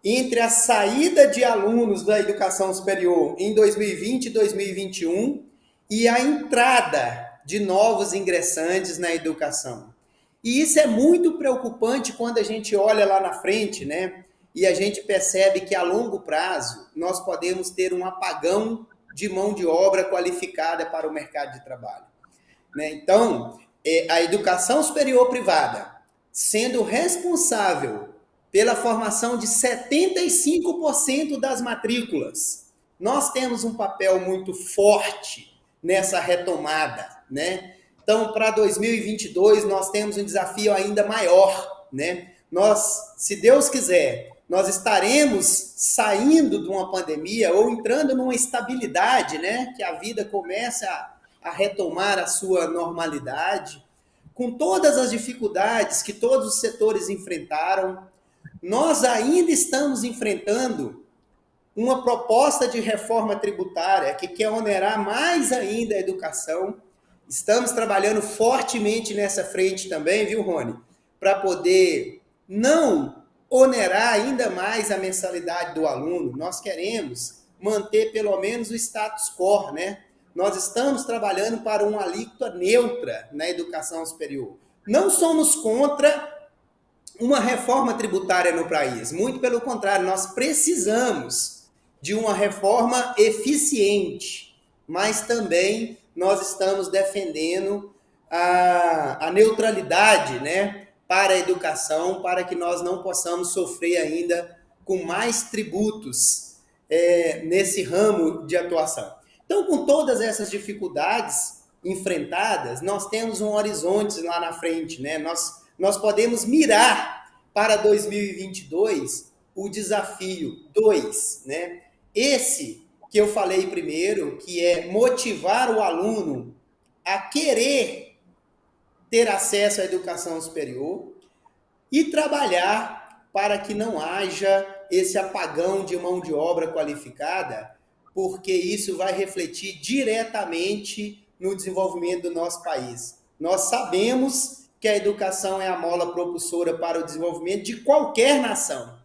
Speaker 5: entre a saída de alunos da educação superior em 2020 e 2021 e a entrada de novos ingressantes na educação. E isso é muito preocupante quando a gente olha lá na frente, né? E a gente percebe que a longo prazo nós podemos ter um apagão de mão de obra qualificada para o mercado de trabalho, né? Então, a educação superior privada, sendo responsável pela formação de 75% das matrículas, nós temos um papel muito forte nessa retomada, né? Então, para 2022, nós temos um desafio ainda maior, né? Nós, se Deus quiser, nós estaremos saindo de uma pandemia ou entrando numa estabilidade, né? Que a vida começa a retomar a sua normalidade, com todas as dificuldades que todos os setores enfrentaram. Nós ainda estamos enfrentando uma proposta de reforma tributária que quer onerar mais ainda a educação. Estamos trabalhando fortemente nessa frente também, viu, Rony? Para poder não onerar ainda mais a mensalidade do aluno. Nós queremos manter pelo menos o status quo, né? Nós estamos trabalhando para uma alíquota neutra na educação superior. Não somos contra uma reforma tributária no país, muito pelo contrário, nós precisamos de uma reforma eficiente, mas também nós estamos defendendo a neutralidade, né, para a educação, para que nós não possamos sofrer ainda com mais tributos nesse ramo de atuação. Então, com todas essas dificuldades enfrentadas, nós temos um horizonte lá na frente, né? Nós podemos mirar para 2022 o desafio 2, né? Esse que eu falei primeiro, que é motivar o aluno a querer ter acesso à educação superior e trabalhar para que não haja esse apagão de mão de obra qualificada, porque isso vai refletir diretamente no desenvolvimento do nosso país. Nós sabemos que a educação é a mola propulsora para o desenvolvimento de qualquer nação.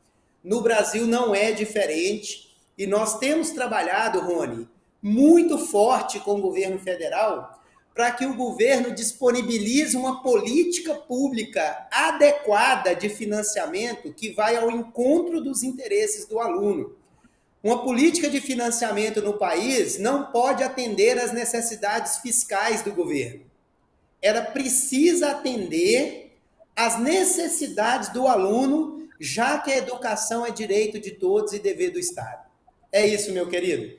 Speaker 5: No Brasil não é diferente e nós temos trabalhado, Rony, muito forte com o governo federal para que o governo disponibilize uma política pública adequada de financiamento que vai ao encontro dos interesses do aluno. Uma política de financiamento no país não pode atender às necessidades fiscais do governo. Ela precisa atender às necessidades do aluno, já que a educação é direito de todos e dever do Estado. É isso, meu querido.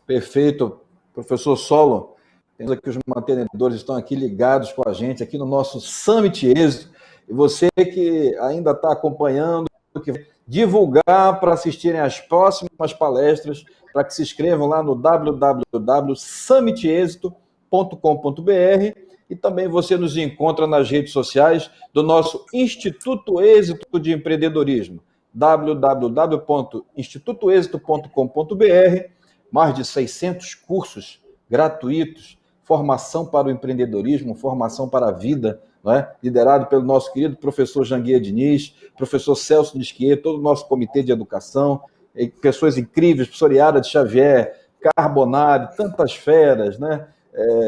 Speaker 4: Perfeito, professor Solon. Temos aqui os mantenedores, estão aqui ligados com a gente, aqui no nosso Summit Êxito. E você que ainda está acompanhando, que vai divulgar para assistirem às próximas palestras, para que se inscrevam lá no www.summitexito.com.br e também você nos encontra nas redes sociais do nosso Instituto Êxito de Empreendedorismo, www.institutoexito.com.br, mais de 600 cursos gratuitos, formação para o empreendedorismo, formação para a vida, não é? Liderado pelo nosso querido professor Janguier Diniz, professor Celso Nisquier, todo o nosso comitê de educação, pessoas incríveis, professor Yara de Xavier, Carbonari, tantas feras, né?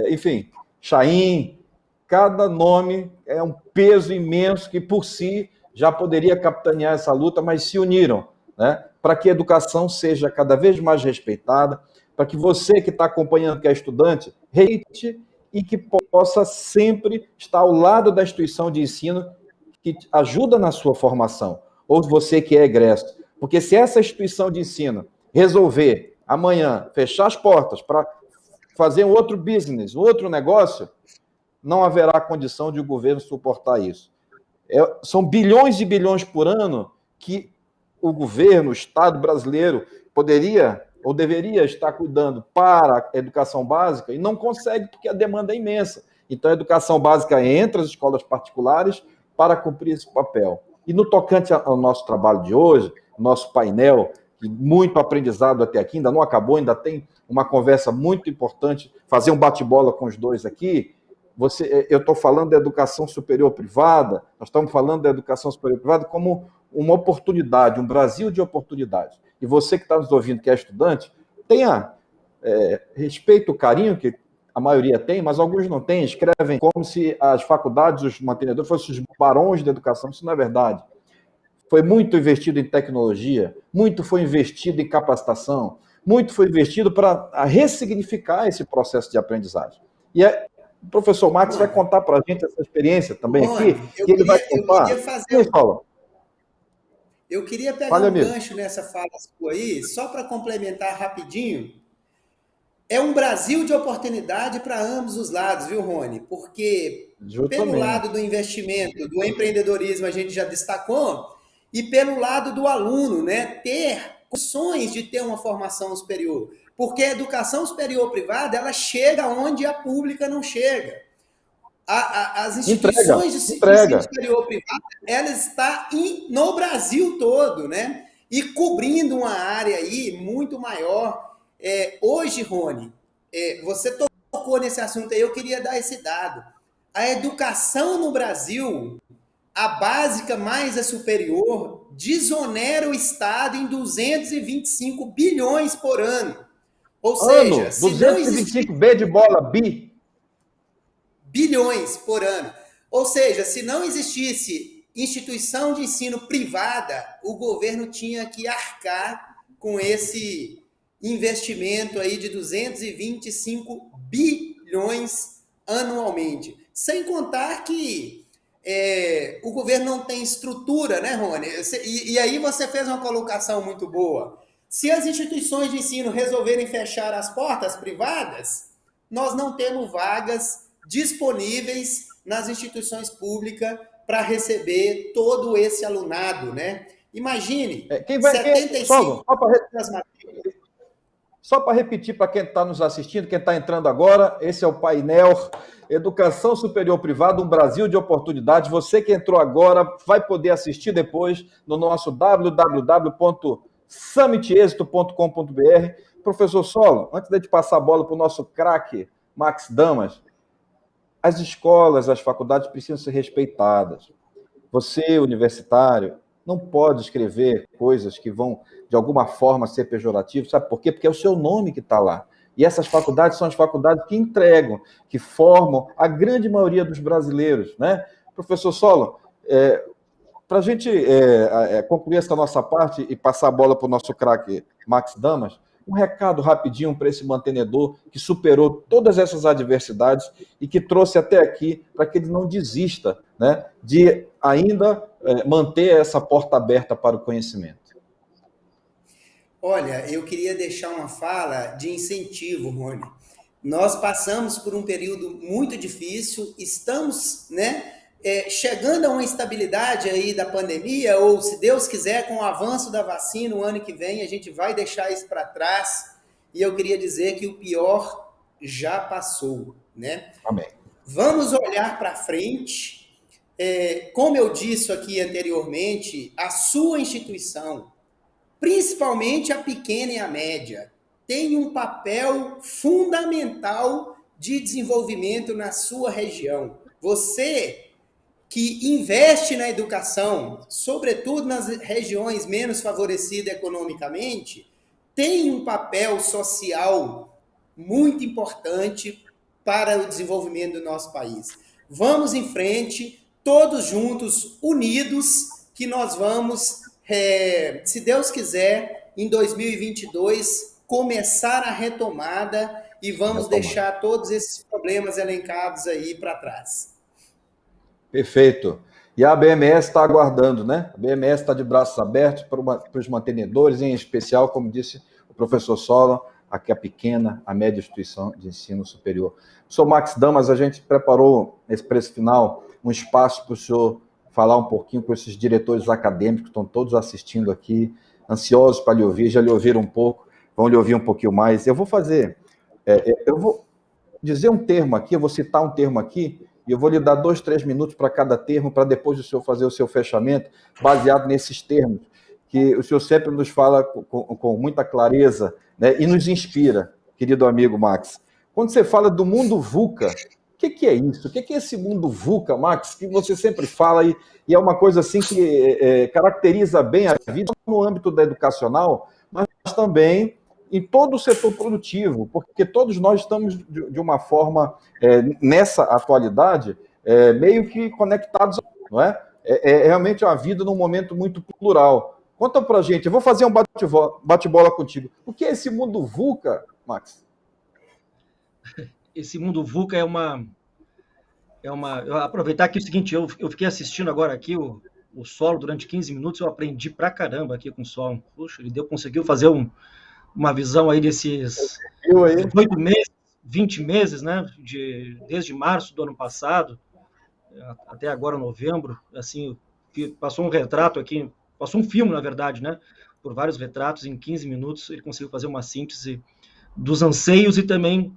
Speaker 4: Enfim, Chaim, cada nome é um peso imenso que por si já poderia capitanear essa luta, mas se uniram, né? Para que a educação seja cada vez mais respeitada, para que você que está acompanhando, que é estudante, respeite e que possa sempre estar ao lado da instituição de ensino que ajuda na sua formação, ou você que é egresso. Porque se essa instituição de ensino resolver amanhã fechar as portas para fazer um outro business, um outro negócio, não haverá condição de o governo suportar isso. São bilhões e bilhões por ano que o governo, o Estado brasileiro, poderia ou deveria estar cuidando para a educação básica e não consegue porque a demanda é imensa. Então, a educação básica entra as escolas particulares para cumprir esse papel. E no tocante ao nosso trabalho de hoje, nosso painel, que muito aprendizado até aqui, ainda não acabou, ainda tem uma conversa muito importante, fazer um bate-bola com os dois aqui. Eu estou falando da educação superior privada, nós estamos falando da educação superior privada como uma oportunidade, um Brasil de oportunidades. E você que está nos ouvindo, que é estudante, tenha respeito, carinho, que a maioria tem, mas alguns não têm, escrevem como se as faculdades, os mantenedores, fossem os barões da educação. Isso não é verdade. Foi muito investido em tecnologia, muito foi investido em capacitação, muito foi investido para ressignificar esse processo de aprendizagem. E o professor Max vai contar para a gente essa experiência também aqui, que ele vai contar.
Speaker 5: Eu queria pegar um gancho nessa fala sua aí, só para complementar rapidinho. É um Brasil de oportunidade para ambos os lados, viu, Rony? Porque pelo lado do investimento, do empreendedorismo, a gente já destacou, e pelo lado do aluno, né, ter condições de ter uma formação superior. Porque a educação superior privada, ela chega onde a pública não chega. As instituições de ensino superior privado, ela está no Brasil todo, né? E cobrindo uma área aí muito maior. Hoje, Rony, você tocou nesse assunto aí, eu queria dar esse dado. A educação no Brasil, a básica mais a superior, desonera o Estado em 225 bilhões por ano. Ou seja,
Speaker 4: 225 B de bola,
Speaker 5: bilhões por ano. Ou seja, se não existisse instituição de ensino privada, o governo tinha que arcar com esse investimento aí de 225 bilhões anualmente. Sem contar que o governo não tem estrutura, né, Rony? E aí você fez uma colocação muito boa. Se as instituições de ensino resolverem fechar as portas privadas, nós não temos vagas disponíveis nas instituições públicas para receber todo esse alunado, né? Imagine, 75 das matrículas.
Speaker 4: Só para repetir para quem está nos assistindo, quem está entrando agora, esse é o painel Educação Superior Privada, um Brasil de Oportunidades. Você que entrou agora vai poder assistir depois no nosso www.summitexito.com.br. Professor Solon, antes de passar a bola para o nosso craque Max Damas, as escolas, as faculdades precisam ser respeitadas. Você, universitário, não pode escrever coisas que vão, de alguma forma, ser pejorativas. Sabe por quê? Porque é o seu nome que está lá. E essas faculdades são as faculdades que entregam, que formam a grande maioria dos brasileiros, né? Professor Solon, para a gente concluir essa nossa parte e passar a bola para o nosso craque Max Damas, um recado rapidinho para esse mantenedor que superou todas essas adversidades e que trouxe até aqui para que ele não desista, né, de ainda manter essa porta aberta para o conhecimento.
Speaker 5: Olha, eu queria deixar uma fala de incentivo, Rony. Nós passamos por um período muito difícil, estamos, né, chegando a uma estabilidade aí da pandemia, ou se Deus quiser, com o avanço da vacina, o ano que vem, a gente vai deixar isso para trás, e eu queria dizer que o pior já passou, né?
Speaker 4: Amém.
Speaker 5: Vamos olhar para frente. Como eu disse aqui anteriormente, a sua instituição, principalmente a pequena e a média, tem um papel fundamental de desenvolvimento na sua região. Você que investe na educação, sobretudo nas regiões menos favorecidas economicamente, tem um papel social muito importante para o desenvolvimento do nosso país. Vamos em frente, todos juntos, unidos, que nós vamos, se Deus quiser, em 2022, começar a retomada e vamos deixar todos esses problemas elencados aí para trás.
Speaker 4: Perfeito. E a BMS está aguardando, né? A BMS está de braços abertos para os mantenedores, em especial, como disse o professor Solon, aqui a pequena, a média instituição de ensino superior. Sou Max Damas, a gente preparou para esse final um espaço para o senhor falar um pouquinho com esses diretores acadêmicos que estão todos assistindo aqui, ansiosos para lhe ouvir, já lhe ouviram um pouco, vão lhe ouvir um pouquinho mais. Eu vou dizer um termo aqui, eu vou citar um termo aqui, e eu vou lhe dar 2, 3 minutos para cada termo, para depois o senhor fazer o seu fechamento, baseado nesses termos, que o senhor sempre nos fala com muita clareza, né, e nos inspira, querido amigo Max. Quando você fala do mundo VUCA, o que é isso? O que é esse mundo VUCA, Max, que você sempre fala, e é uma coisa assim que caracteriza bem a vida no âmbito da educacional, mas também em todo o setor produtivo, porque todos nós estamos, de uma forma, nessa atualidade, meio que conectados, não é? É realmente uma vida num momento muito plural. Conta pra gente, eu vou fazer um bate-bola contigo. O que é esse mundo VUCA, Max?
Speaker 6: Esse mundo VUCA é uma... Eu aproveitar aqui o seguinte, eu fiquei assistindo agora aqui o Solon durante 15 minutos, eu aprendi pra caramba aqui com o Solon. Puxa, ele conseguiu fazer uma visão aí desses 18 meses, 20 meses, né, desde março do ano passado até agora novembro, assim, passou um retrato aqui passou um filme, na verdade, né? Por vários retratos, em 15 minutos, ele conseguiu fazer uma síntese dos anseios e também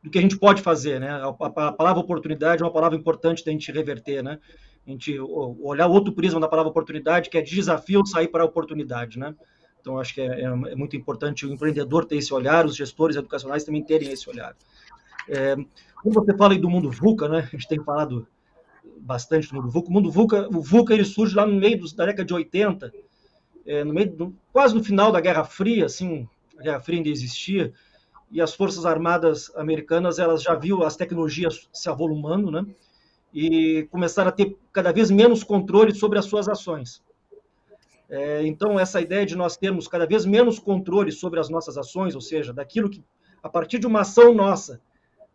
Speaker 6: do que a gente pode fazer, né? A palavra oportunidade é uma palavra importante da gente reverter, né? A gente olhar o outro prisma da palavra oportunidade, que é de desafio sair para a oportunidade, né? Então, acho que é muito importante o empreendedor ter esse olhar, os gestores educacionais também terem esse olhar. Quando você fala aí do mundo VUCA, né? A gente tem falado bastante do mundo VUCA. O VUCA ele surge lá no meio da década de 80, quase no final da Guerra Fria, assim, a Guerra Fria ainda existia, e as Forças Armadas americanas elas já viam as tecnologias se avolumando, né? E começaram a ter cada vez menos controle sobre as suas ações. Então, essa ideia de nós termos cada vez menos controle sobre as nossas ações, ou seja, daquilo que, a partir de uma ação nossa,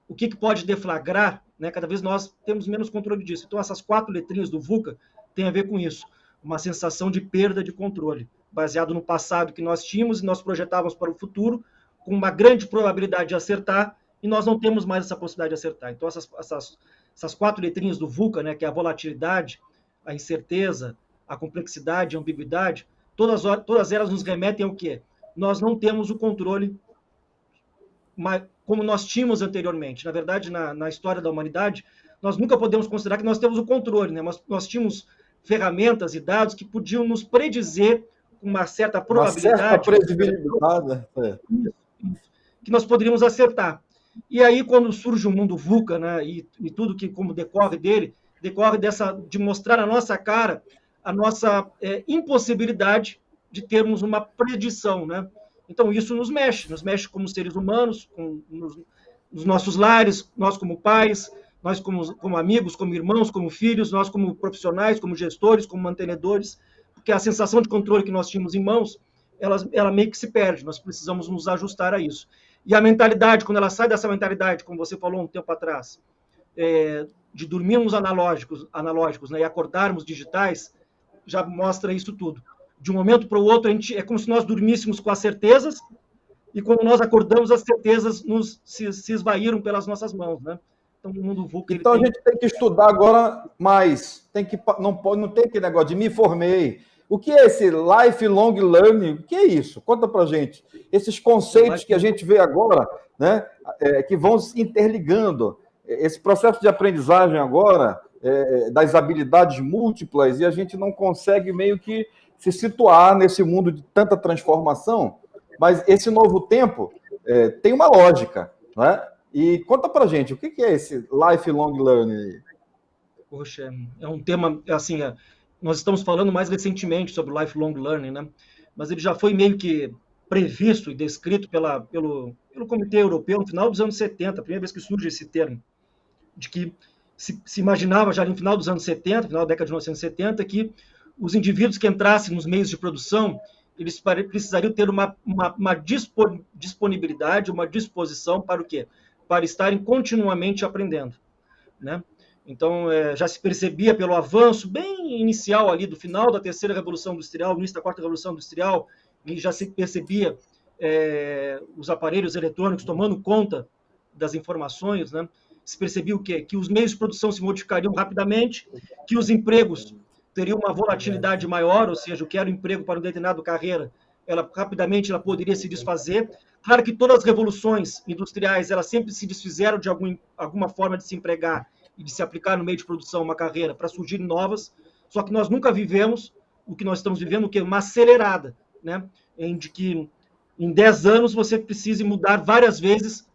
Speaker 6: o que pode deflagrar, né? Cada vez nós temos menos controle disso. Então, essas 4 letrinhas do VUCA têm a ver com isso, uma sensação de perda de controle, baseado no passado que nós tínhamos e nós projetávamos para o futuro, com uma grande probabilidade de acertar, e nós não temos mais essa possibilidade de acertar. Então, essas 4 letrinhas do VUCA, né, que é a volatilidade, a incerteza, a complexidade, a ambiguidade, todas elas nos remetem ao quê? Nós não temos o controle como nós tínhamos anteriormente. Na verdade, na história da humanidade, nós nunca podemos considerar que nós temos o controle, né? Nós tínhamos ferramentas e dados que podiam nos predizer com uma certa probabilidade.
Speaker 4: Uma certa previsibilidade.
Speaker 6: Que nós poderíamos acertar. E aí, quando surge o mundo VUCA, né, e tudo que como decorre dele, decorre de mostrar a nossa cara, a nossa impossibilidade de termos uma predição, né? Então, isso nos mexe como seres humanos, nos nossos lares, nós como pais, nós como amigos, como irmãos, como filhos, nós como profissionais, como gestores, como mantenedores, porque a sensação de controle que nós tínhamos em mãos, ela meio que se perde, nós precisamos nos ajustar a isso. E a mentalidade, quando ela sai dessa mentalidade, como você falou um tempo atrás, de dormirmos analógicos, né, e acordarmos digitais, já mostra isso tudo. De um momento para o outro, é como se nós dormíssemos com as certezas, e quando nós acordamos, as certezas se esvaíram pelas nossas mãos, né? Então, o mundo VUCA...
Speaker 4: Então, a gente tem que estudar agora mais. Não tem aquele negócio de me formei. O que é esse lifelong learning? O que é isso? Conta para a gente. Esses conceitos que a gente vê agora, né, que vão se interligando. Esse processo de aprendizagem agora, das habilidades múltiplas, e a gente não consegue meio que se situar nesse mundo de tanta transformação. Mas esse novo tempo tem uma lógica, né? E conta para a gente, o que é esse lifelong learning?
Speaker 6: Poxa, é um tema, assim, nós estamos falando mais recentemente sobre o lifelong learning, né? Mas ele já foi meio que previsto e descrito pelo Comitê Europeu no final dos anos 70, a primeira vez que surge esse termo, de que se imaginava já no final dos anos 70, final da década de 1970, que os indivíduos que entrassem nos meios de produção, eles precisariam ter uma disponibilidade, uma disposição para o quê? Para estarem continuamente aprendendo, né? Então, já se percebia pelo avanço bem inicial ali do final da terceira Revolução Industrial, início da quarta Revolução Industrial, e já se percebia os aparelhos eletrônicos tomando conta das informações, né? Se percebia o quê? Que os meios de produção se modificariam rapidamente, que os empregos teriam uma volatilidade maior, ou seja, o que era o emprego para uma determinada carreira, rapidamente ela poderia se desfazer. Claro que todas as revoluções industriais, elas sempre se desfizeram de alguma forma de se empregar e de se aplicar no meio de produção uma carreira para surgir novas, só que nós nunca vivemos o que nós estamos vivendo, que é uma acelerada, né? De que em 10 anos você precise mudar várias vezes,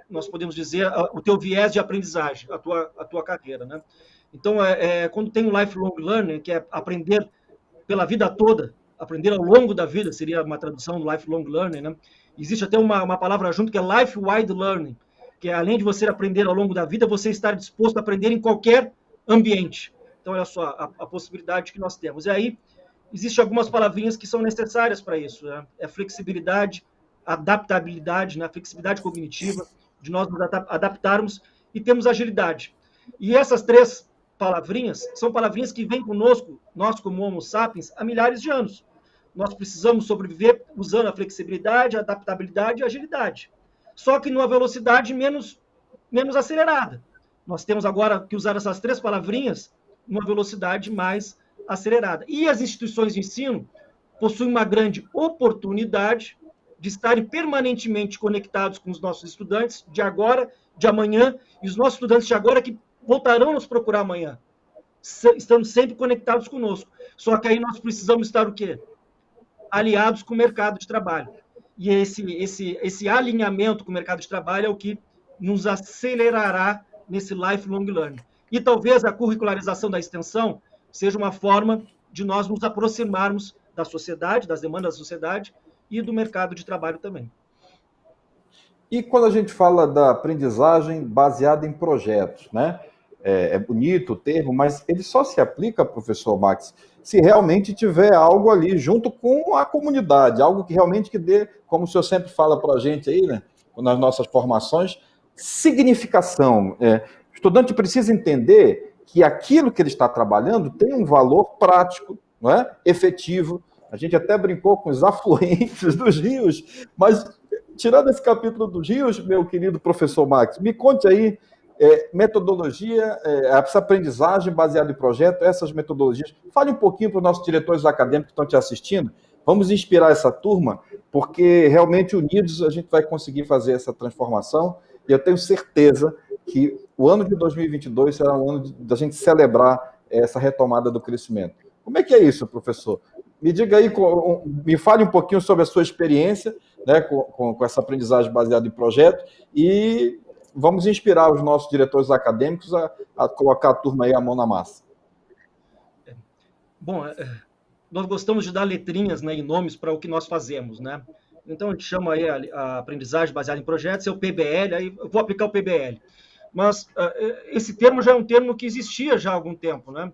Speaker 6: nós podemos dizer, o teu viés de aprendizagem, a tua carreira, né? Então, quando tem o lifelong learning, que é aprender pela vida toda, aprender ao longo da vida, seria uma tradução do lifelong learning, né? Existe até uma palavra junto que é life-wide learning, que é, além de você aprender ao longo da vida, você estar disposto a aprender em qualquer ambiente. Então, olha só a possibilidade que nós temos. E aí, existem algumas palavrinhas que são necessárias para isso, né? É flexibilidade, adaptabilidade, né? Flexibilidade cognitiva, de nós nos adaptarmos, e temos agilidade. E essas 3 palavrinhas são palavrinhas que vêm conosco, nós como Homo sapiens, há milhares de anos. Nós precisamos sobreviver usando a flexibilidade, a adaptabilidade e a agilidade. Só que numa velocidade menos acelerada. Nós temos agora que usar essas 3 palavrinhas numa velocidade mais acelerada. E as instituições de ensino possuem uma grande oportunidade de estarem permanentemente conectados com os nossos estudantes de agora, de amanhã, e os nossos estudantes de agora que voltarão nos procurar amanhã, estando sempre conectados conosco. Só que aí nós precisamos estar o quê? Aliados com o mercado de trabalho. E esse alinhamento com o mercado de trabalho é o que nos acelerará nesse lifelong learning. E talvez a curricularização da extensão seja uma forma de nós nos aproximarmos da sociedade, das demandas da sociedade e do mercado de trabalho também.
Speaker 4: E quando a gente fala da aprendizagem baseada em projetos, né? É bonito o termo, mas ele só se aplica, professor Max, se realmente tiver algo ali junto com a comunidade, algo que realmente que dê, como o senhor sempre fala para a gente aí, né, nas nossas formações, significação. O estudante precisa entender que aquilo que ele está trabalhando tem um valor prático, não é? Efetivo. A gente até brincou com os afluentes dos rios, mas tirando esse capítulo dos rios, meu querido professor Max, me conte aí metodologia, essa aprendizagem baseada em projeto, essas metodologias. Fale um pouquinho para os nossos diretores acadêmicos que estão te assistindo. Vamos inspirar essa turma, porque realmente unidos a gente vai conseguir fazer essa transformação. E eu tenho certeza que o ano de 2022 será um ano da gente celebrar essa retomada do crescimento. Como é que é isso, professor? Me diga aí, me fale um pouquinho sobre a sua experiência, né, com essa aprendizagem baseada em projeto e vamos inspirar os nossos diretores acadêmicos a colocar a turma aí a mão na massa.
Speaker 6: Bom, nós gostamos de dar letrinhas, né, e nomes para o que nós fazemos, né? Então a gente chama aí a aprendizagem baseada em projetos, é o PBL, aí eu vou aplicar o PBL. Mas esse termo já é um termo que existia já há algum tempo, né?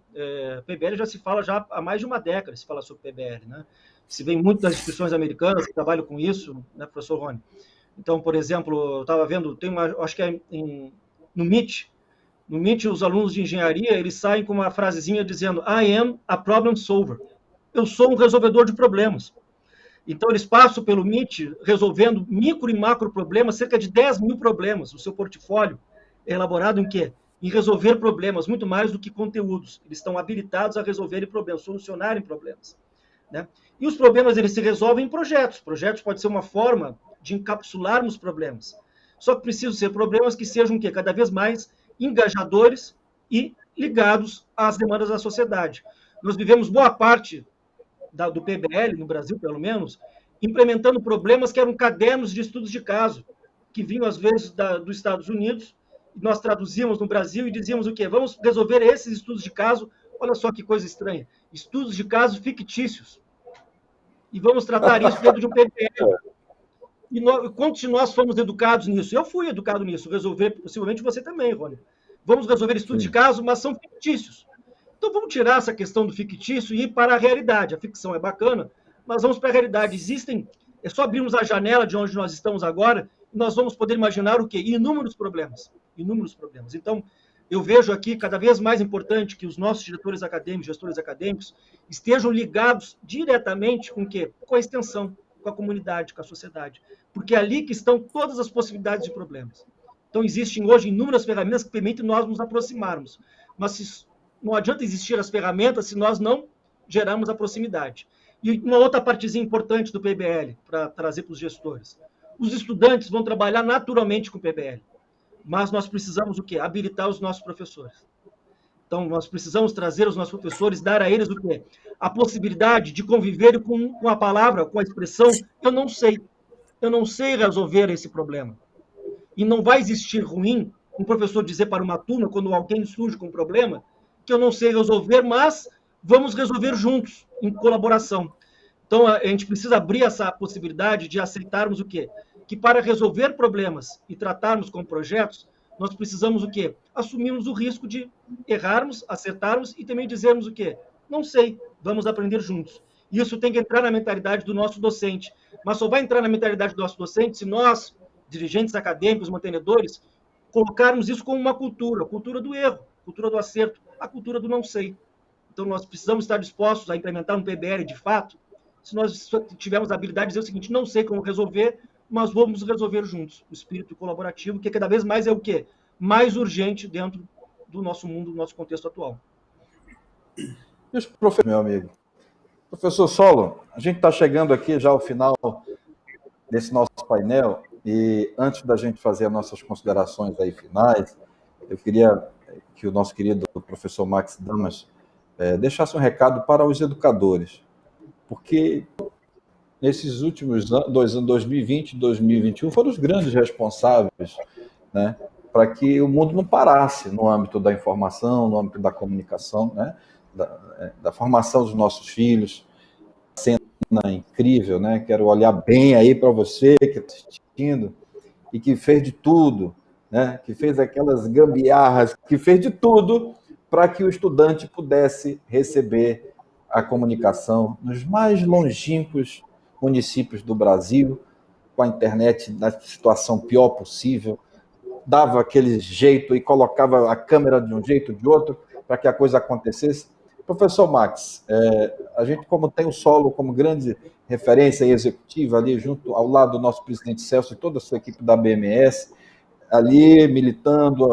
Speaker 6: PBL já se fala já há mais de uma década, se fala sobre PBL, né? Se vem muito das instituições americanas que trabalham com isso, né, professor Rony? Então, por exemplo, eu estava vendo, acho que no Meet, os alunos de engenharia, eles saem com uma frasezinha dizendo I am a problem solver. Eu sou um resolvedor de problemas. Então, eles passam pelo Meet resolvendo micro e macro problemas, cerca de 10 mil problemas. O seu portfólio é elaborado em quê? Em resolver problemas, muito mais do que conteúdos. Eles estão habilitados a resolverem problemas, solucionarem problemas, né? E os problemas, eles se resolvem em projetos. Projetos pode ser uma forma de encapsularmos problemas. Só que precisam ser problemas que sejam o quê? Cada vez mais engajadores e ligados às demandas da sociedade. Nós vivemos boa parte do PBL, no Brasil, pelo menos, implementando problemas que eram cadernos de estudos de caso, que vinham, às vezes, dos Estados Unidos, e nós traduzíamos no Brasil e dizíamos o quê? Vamos resolver esses estudos de caso. Olha só que coisa estranha. Estudos de caso fictícios. E vamos tratar isso dentro de um PBL. E quantos de nós fomos educados nisso? Eu fui educado nisso. Resolver, possivelmente você também, Rony. Vamos resolver estudos de caso, mas são fictícios. Então vamos tirar essa questão do fictício e ir para a realidade. A ficção é bacana, mas vamos para a realidade. É só abrirmos a janela de onde nós estamos agora e nós vamos poder imaginar o quê? Inúmeros problemas. Inúmeros problemas. Então, eu vejo aqui cada vez mais importante que os nossos diretores acadêmicos, gestores acadêmicos, estejam ligados diretamente com o quê? Com a extensão, com a comunidade, com a sociedade. Porque é ali que estão todas as possibilidades de problemas. Então, existem hoje inúmeras ferramentas que permitem nós nos aproximarmos. Mas não adianta existir as ferramentas se nós não gerarmos a proximidade. E uma outra partezinha importante do PBL, para trazer para os gestores. Os estudantes vão trabalhar naturalmente com o PBL. Mas nós precisamos o quê? Habilitar os nossos professores. Então, nós precisamos trazer os nossos professores, dar a eles o quê? A possibilidade de conviver com a palavra, com a expressão, eu não sei resolver esse problema. E não vai existir ruim um professor dizer para uma turma, quando alguém surge com um problema, que eu não sei resolver, mas vamos resolver juntos, em colaboração. Então, a gente precisa abrir essa possibilidade de aceitarmos o quê? Que para resolver problemas e tratarmos com projetos, nós precisamos o quê? Assumirmos o risco de errarmos, acertarmos e também dizermos o quê? Não sei, vamos aprender juntos. Isso tem que entrar na mentalidade do nosso docente. Mas só vai entrar na mentalidade do nosso docente se nós, dirigentes acadêmicos, mantenedores, colocarmos isso como uma cultura, a cultura do erro, a cultura do acerto, a cultura do não sei. Então, nós precisamos estar dispostos a implementar um PBL de fato, se nós tivermos a habilidade de dizer o seguinte, não sei como resolver, mas vamos resolver juntos. O espírito colaborativo, que cada vez mais é o quê? Mais urgente dentro do nosso mundo, do nosso contexto atual.
Speaker 4: E os professores, meu amigo? Professor Solon, a gente está chegando aqui já ao final desse nosso painel e antes da gente fazer as nossas considerações aí finais, eu queria que o nosso querido professor Max Damas deixasse um recado para os educadores, porque nesses últimos 2 anos, 2020 e 2021, foram os grandes responsáveis, né, para que o mundo não parasse no âmbito da informação, no âmbito da comunicação, né, da formação dos nossos filhos. Cena incrível, né? Quero olhar bem aí para você que está assistindo e que fez de tudo, né? Que fez aquelas gambiarras, que fez de tudo para que o estudante pudesse receber a comunicação nos mais longínquos municípios do Brasil, com a internet na situação pior possível, dava aquele jeito e colocava a câmera de um jeito ou de outro para que a coisa acontecesse. Professor Max, a gente, como tem o Solon como grande referência executiva ali, junto ao lado do nosso presidente Celso e toda a sua equipe da BMS, ali militando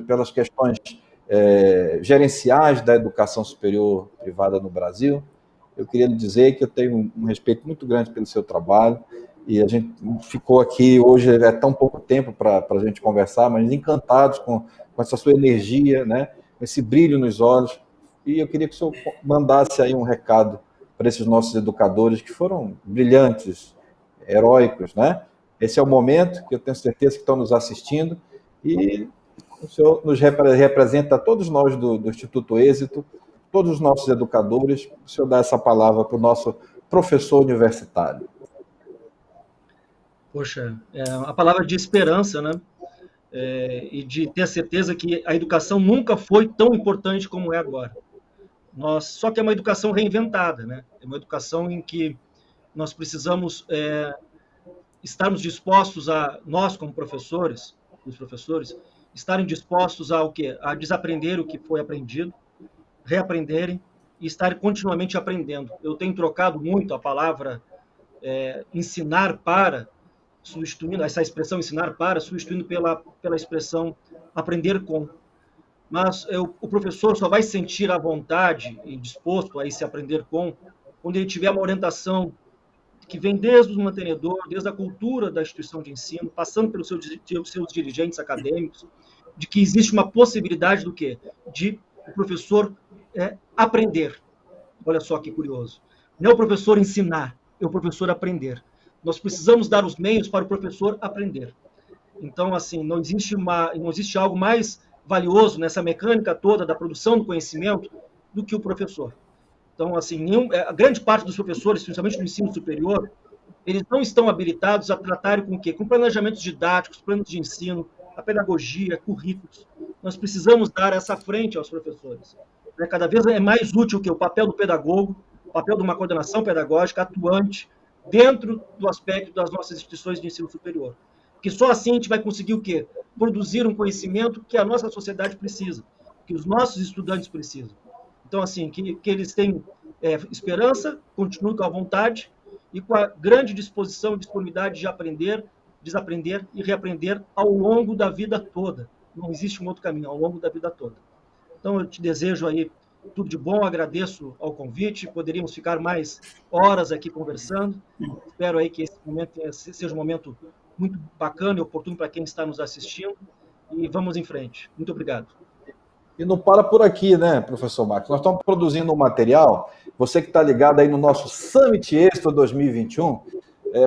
Speaker 4: pelas questões gerenciais da educação superior privada no Brasil, eu queria lhe dizer que eu tenho um respeito muito grande pelo seu trabalho, e a gente ficou aqui hoje, é tão pouco tempo para a gente conversar, mas encantados com essa sua energia, né, com esse brilho nos olhos, e eu queria que o senhor mandasse aí um recado para esses nossos educadores que foram brilhantes, heróicos, né? Esse é o momento que eu tenho certeza que estão nos assistindo, e o senhor nos representa, todos nós do Instituto Êxito, todos os nossos educadores. O senhor dá essa palavra para o nosso professor universitário.
Speaker 6: Poxa, a palavra de esperança, né? E de ter a certeza que a educação nunca foi tão importante como é agora. Só que é uma educação reinventada, né? É uma educação em que nós precisamos estarmos dispostos nós como professores, os professores, estarem dispostos o quê? A desaprender o que foi aprendido, reaprenderem e estarem continuamente aprendendo. Eu tenho trocado muito a palavra ensinar para, substituindo essa expressão ensinar para, substituindo pela expressão aprender com. Mas o professor só vai sentir à vontade e disposto a se aprender com quando ele tiver uma orientação que vem desde o mantenedor, desde a cultura da instituição de ensino, passando pelos seus dirigentes acadêmicos, de que existe uma possibilidade do quê? De o professor aprender. Olha só que curioso. Não é o professor ensinar, é o professor aprender. Nós precisamos dar os meios para o professor aprender. Então, assim, não existe algo mais valioso nessa mecânica toda da produção do conhecimento do que o professor. Então, assim, a grande parte dos professores, principalmente no ensino superior, eles não estão habilitados a tratarem com o quê? Com planejamentos didáticos, planos de ensino, a pedagogia, currículos. Nós precisamos dar essa frente aos professores. Cada vez é mais útil o papel do pedagogo, o papel de uma coordenação pedagógica atuante dentro do aspecto das nossas instituições de ensino superior. Porque só assim a gente vai conseguir o quê? Produzir um conhecimento que a nossa sociedade precisa, que os nossos estudantes precisam. Então, assim, que eles tenham esperança, continuem com a vontade e com a grande disposição e disponibilidade de aprender, desaprender e reaprender ao longo da vida toda. Não existe um outro caminho, ao longo da vida toda. Então, eu te desejo aí tudo de bom, agradeço ao convite, poderíamos ficar mais horas aqui conversando. Espero aí que esse momento seja um momento muito bacana e oportuno para quem está nos assistindo, e vamos em frente. Muito obrigado.
Speaker 4: E não para por aqui, né, professor Marcos? Nós estamos produzindo um material, você que está ligado aí no nosso Summit Expo 2021,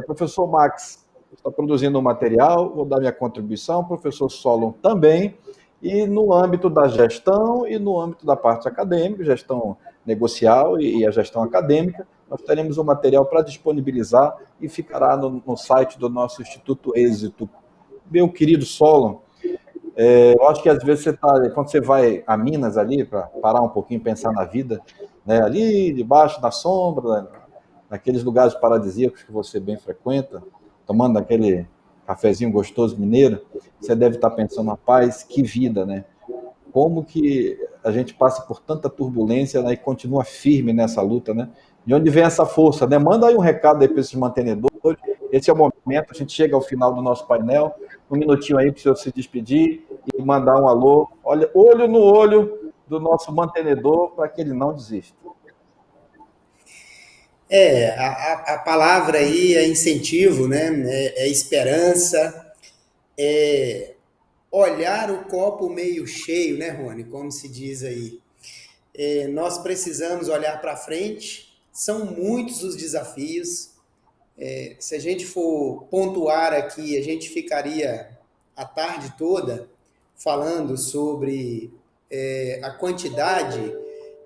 Speaker 4: professor Max está produzindo um material, vou dar minha contribuição, professor Solon também, e no âmbito da gestão e no âmbito da parte acadêmica, gestão negocial e a gestão acadêmica, nós teremos um material para disponibilizar e ficará no site do nosso Instituto Êxito. Meu querido Solon, eu acho que às vezes quando você vai a Minas ali, para parar um pouquinho e pensar na vida, né, ali debaixo da sombra, naqueles lugares paradisíacos que você bem frequenta, tomando aquele cafezinho gostoso mineiro, você deve estar pensando, rapaz, que vida, né? Como que a gente passa por tanta turbulência, né, e continua firme nessa luta, né? De onde vem essa força, né? Manda aí um recado aí para esses mantenedores. Esse é o momento, a gente chega ao final do nosso painel, um minutinho aí para o senhor se despedir e mandar um alô. Olha, olho no olho do nosso mantenedor para que ele não desista.
Speaker 5: A palavra aí é incentivo, né? É esperança, é olhar o copo meio cheio, né, Rony? Como se diz aí. Nós precisamos olhar para frente, são muitos os desafios. Se a gente for pontuar aqui, a gente ficaria a tarde toda falando sobre a quantidade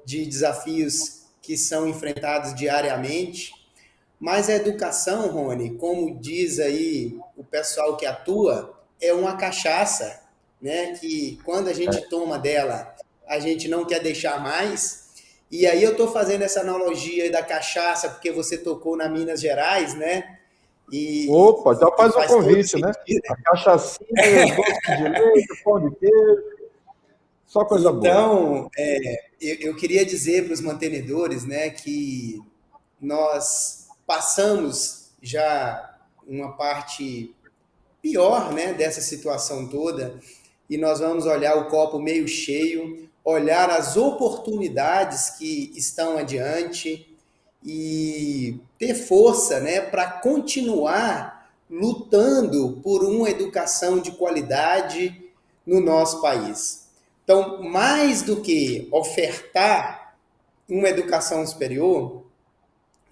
Speaker 5: de desafios que são enfrentados diariamente, mas a educação, Rony, como diz aí o pessoal que atua, é uma cachaça, né? Que quando a gente toma dela, a gente não quer deixar mais. E aí eu estou fazendo essa analogia aí da cachaça, porque você tocou na Minas Gerais, né?
Speaker 4: Opa, já faz o convite, né? A cachaçinha, doce de leite, pão de queijo, só coisa boa.
Speaker 5: Então, eu queria dizer para os mantenedores, né, que nós passamos já uma parte pior, né, dessa situação toda, e nós vamos olhar o copo meio cheio, olhar as oportunidades que estão adiante e ter força, né, para continuar lutando por uma educação de qualidade no nosso país. Então, mais do que ofertar uma educação superior,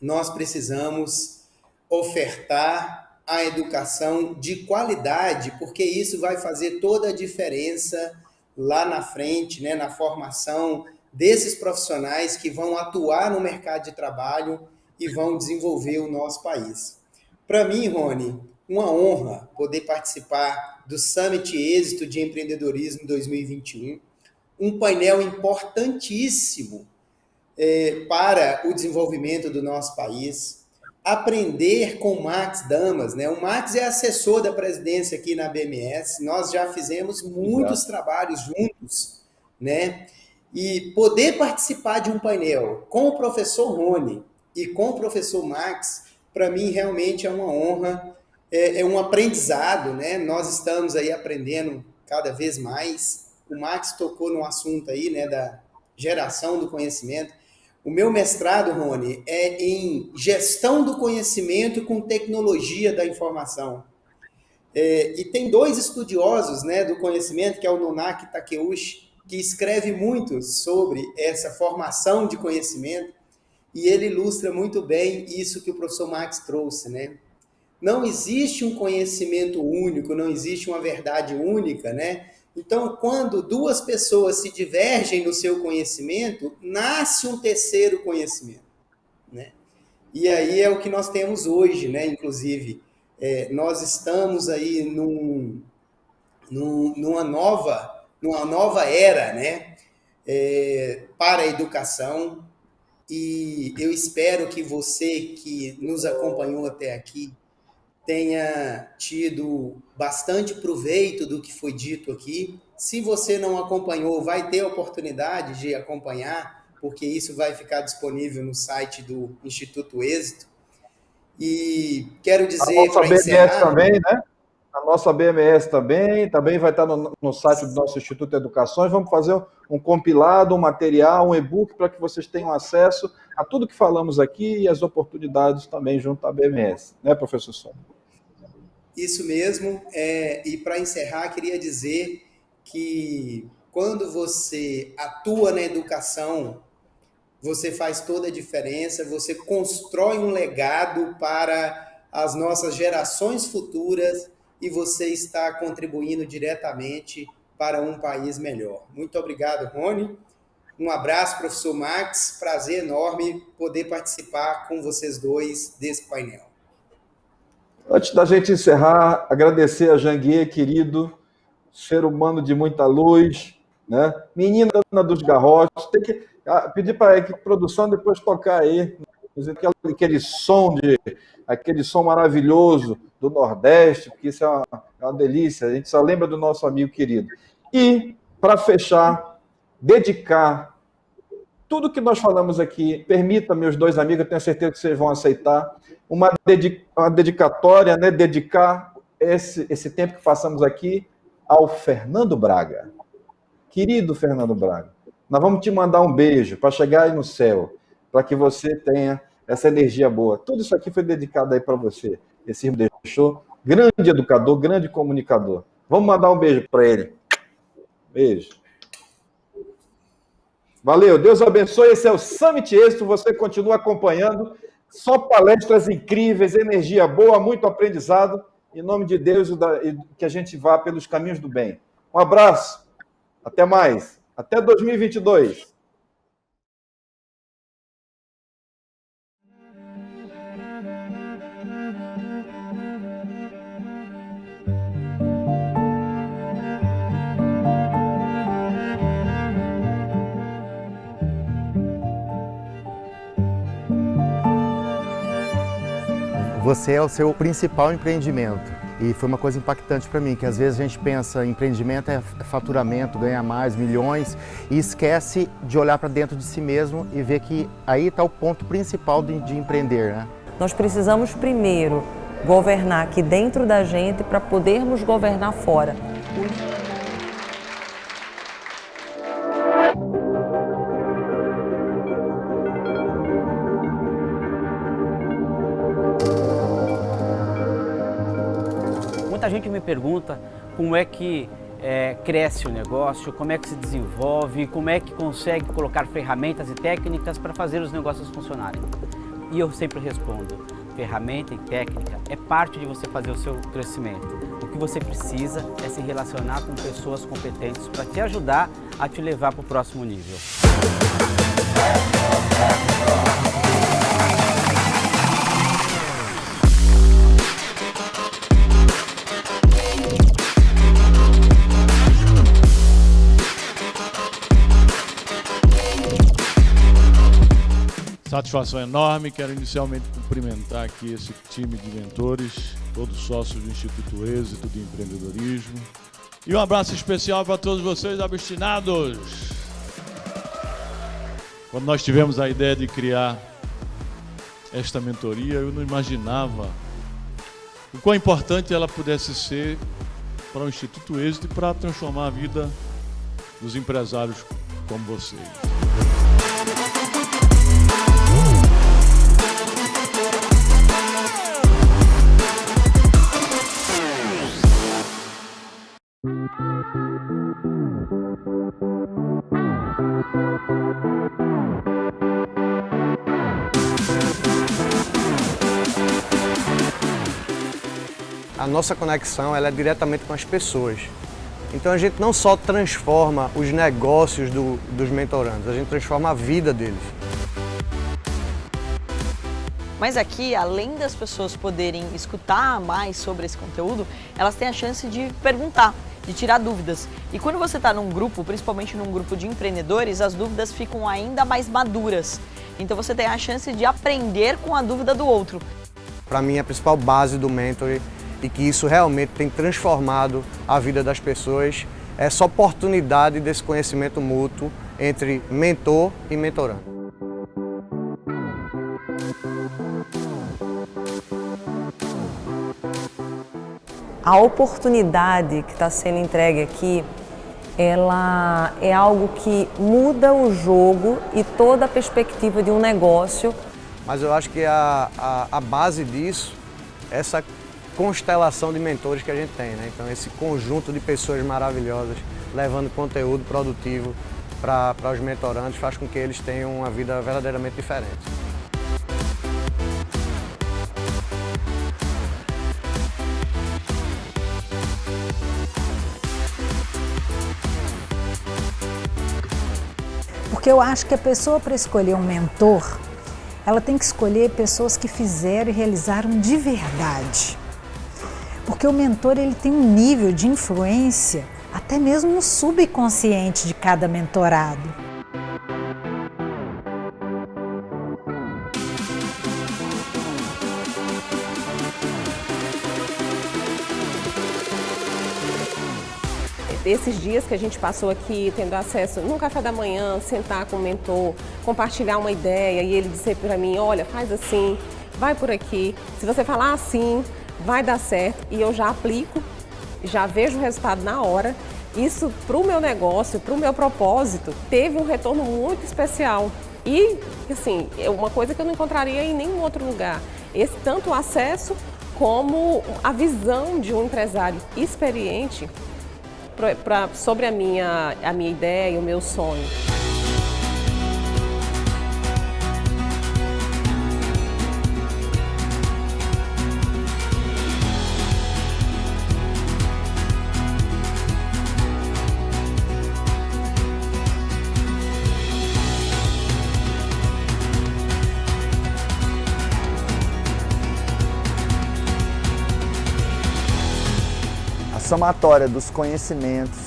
Speaker 5: nós precisamos ofertar a educação de qualidade, porque isso vai fazer toda a diferença lá na frente, né, na formação desses profissionais que vão atuar no mercado de trabalho e vão desenvolver o nosso país. Para mim, Rony, uma honra poder participar do Summit Êxito de Empreendedorismo 2021, um painel importantíssimo para o desenvolvimento do nosso país, aprender com o Max Damas, né? O Max é assessor da presidência aqui na BMS, nós já fizemos muitos trabalhos juntos, né? E poder participar de um painel com o professor Rony e com o professor Max, para mim realmente é uma honra, é um aprendizado, né? Nós estamos aí aprendendo cada vez mais. O Max tocou no assunto aí, né, da geração do conhecimento. O meu mestrado, Rony, é em gestão do conhecimento com tecnologia da informação. E tem dois estudiosos, né, do conhecimento, que é o Nonaki Takeuchi, que escreve muito sobre essa formação de conhecimento, e ele ilustra muito bem isso que o professor Max trouxe, né? Não existe um conhecimento único, não existe uma verdade única, né? Então, quando duas pessoas se divergem no seu conhecimento, nasce um terceiro conhecimento, né? E aí é o que nós temos hoje, né? Inclusive, nós estamos aí numa nova era, né? Para a educação, e eu espero que você que nos acompanhou até aqui tenha tido bastante proveito do que foi dito aqui. Se você não acompanhou, vai ter a oportunidade de acompanhar, porque isso vai ficar disponível no site do Instituto Êxito. E quero dizer, para encerrar...
Speaker 4: também, né? A nossa BMS também vai estar no site do nosso Instituto de Educações. Vamos fazer um compilado, um material, um e-book para que vocês tenham acesso a tudo que falamos aqui e as oportunidades também junto à BMS. Né, professor Sônia?
Speaker 5: Isso mesmo. E para encerrar, queria dizer que quando você atua na educação, você faz toda a diferença, você constrói um legado para as nossas gerações futuras e você está contribuindo diretamente para um país melhor. Muito obrigado, Rony. Um abraço, professor Max. Prazer enorme poder participar com vocês dois desse painel.
Speaker 4: Antes da gente encerrar, agradecer a Janguier, querido, ser humano de muita luz, né? Menina dos garrotes. Tem que pedir para a produção depois tocar aí aquele som maravilhoso do Nordeste, porque isso é uma delícia, a gente só lembra do nosso amigo querido. E, para fechar, dedicar tudo que nós falamos aqui, permita, meus dois amigos, eu tenho certeza que vocês vão aceitar, uma dedicatória, né, dedicar esse tempo que passamos aqui ao Fernando Braga. Querido Fernando Braga, Nós vamos te mandar um beijo para chegar aí no céu, para que você tenha essa energia boa. Tudo isso aqui foi dedicado aí para você. Esse irmão deixou. Grande educador, grande comunicador. Vamos mandar um beijo para ele. Beijo. Valeu, Deus abençoe. Esse é o Summit Êxito. Você continua acompanhando. Só palestras incríveis, energia boa, muito aprendizado. Em nome de Deus, que a gente vá pelos caminhos do bem. Um abraço. Até mais. Até 2022.
Speaker 7: Você é o seu principal empreendimento. E foi uma coisa impactante para mim, que às vezes a gente pensa empreendimento é faturamento, ganhar mais, milhões, e esquece de olhar para dentro de si mesmo e ver que aí está o ponto principal de empreender, né?
Speaker 8: Nós precisamos primeiro governar aqui dentro da gente para podermos governar fora.
Speaker 9: Muita gente me pergunta como é que cresce o negócio, como é que se desenvolve, como é que consegue colocar ferramentas e técnicas para fazer os negócios funcionarem. E eu sempre respondo, ferramenta e técnica é parte de você fazer o seu crescimento. O que você precisa é se relacionar com pessoas competentes para te ajudar a te levar para o próximo nível.
Speaker 10: Satisfação enorme, quero inicialmente cumprimentar aqui esse time de mentores, todos sócios do Instituto Êxito de Empreendedorismo. E um abraço especial para todos vocês abstinados. Quando nós tivemos a ideia de criar esta mentoria, eu não imaginava o quão importante ela pudesse ser para o Instituto Êxito e para transformar a vida dos empresários como vocês.
Speaker 7: A nossa conexão ela é diretamente com as pessoas. Então a gente não só transforma os negócios dos mentorandos, a gente transforma a vida deles.
Speaker 8: Mas aqui, além das pessoas poderem escutar mais sobre esse conteúdo, elas têm a chance de perguntar, de tirar dúvidas. E quando você está num grupo, principalmente num grupo de empreendedores, as dúvidas ficam ainda mais maduras. Então você tem a chance de aprender com a dúvida do outro.
Speaker 7: Para mim, a principal base do mentoring e que isso realmente tem transformado a vida das pessoas é essa oportunidade desse conhecimento mútuo entre mentor e mentorando.
Speaker 8: A oportunidade que está sendo entregue aqui, ela é algo que muda o jogo e toda a perspectiva de um negócio.
Speaker 7: Mas eu acho que a base disso é essa constelação de mentores que a gente tem, né? Então esse conjunto de pessoas maravilhosas levando conteúdo produtivo para os mentorandos faz com que eles tenham uma vida verdadeiramente diferente.
Speaker 11: Porque eu acho que a pessoa, para escolher um mentor, ela tem que escolher pessoas que fizeram e realizaram de verdade. Porque o mentor ele tem um nível de influência até mesmo no subconsciente de cada mentorado.
Speaker 12: Esses dias que a gente passou aqui tendo acesso num café da manhã, sentar com o mentor, compartilhar uma ideia e ele dizer para mim, olha, faz assim, vai por aqui, se você falar assim, vai dar certo, e eu já aplico, já vejo o resultado na hora isso para o meu negócio, para o meu propósito, teve um retorno muito especial. E, assim, é uma coisa que eu não encontraria em nenhum outro lugar. Tanto o acesso como a visão de um empresário experiente sobre a minha ideia e o meu sonho.
Speaker 13: A somatória dos conhecimentos,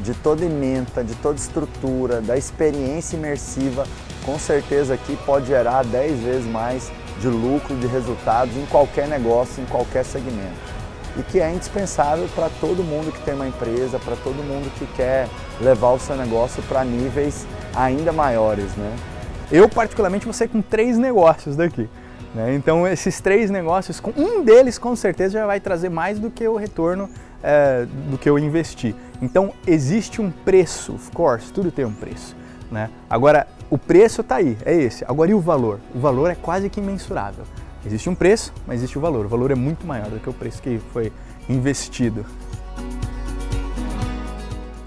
Speaker 13: de toda ementa, de toda estrutura, da experiência imersiva, com certeza aqui pode gerar 10 vezes mais de lucro, de resultados em qualquer negócio, em qualquer segmento. E que é indispensável para todo mundo que tem uma empresa, para todo mundo que quer levar o seu negócio para níveis ainda maiores, né?
Speaker 14: Eu, particularmente, vou sair com 3 negócios daqui. Então, esses 3 negócios, um deles com certeza já vai trazer mais do que o retorno do que eu investi. Então, existe um preço, of course, tudo tem um preço, né? Agora, o preço está aí, é esse. Agora, e o valor? O valor é quase que imensurável. Existe um preço, mas existe o valor. O valor é muito maior do que o preço que foi investido.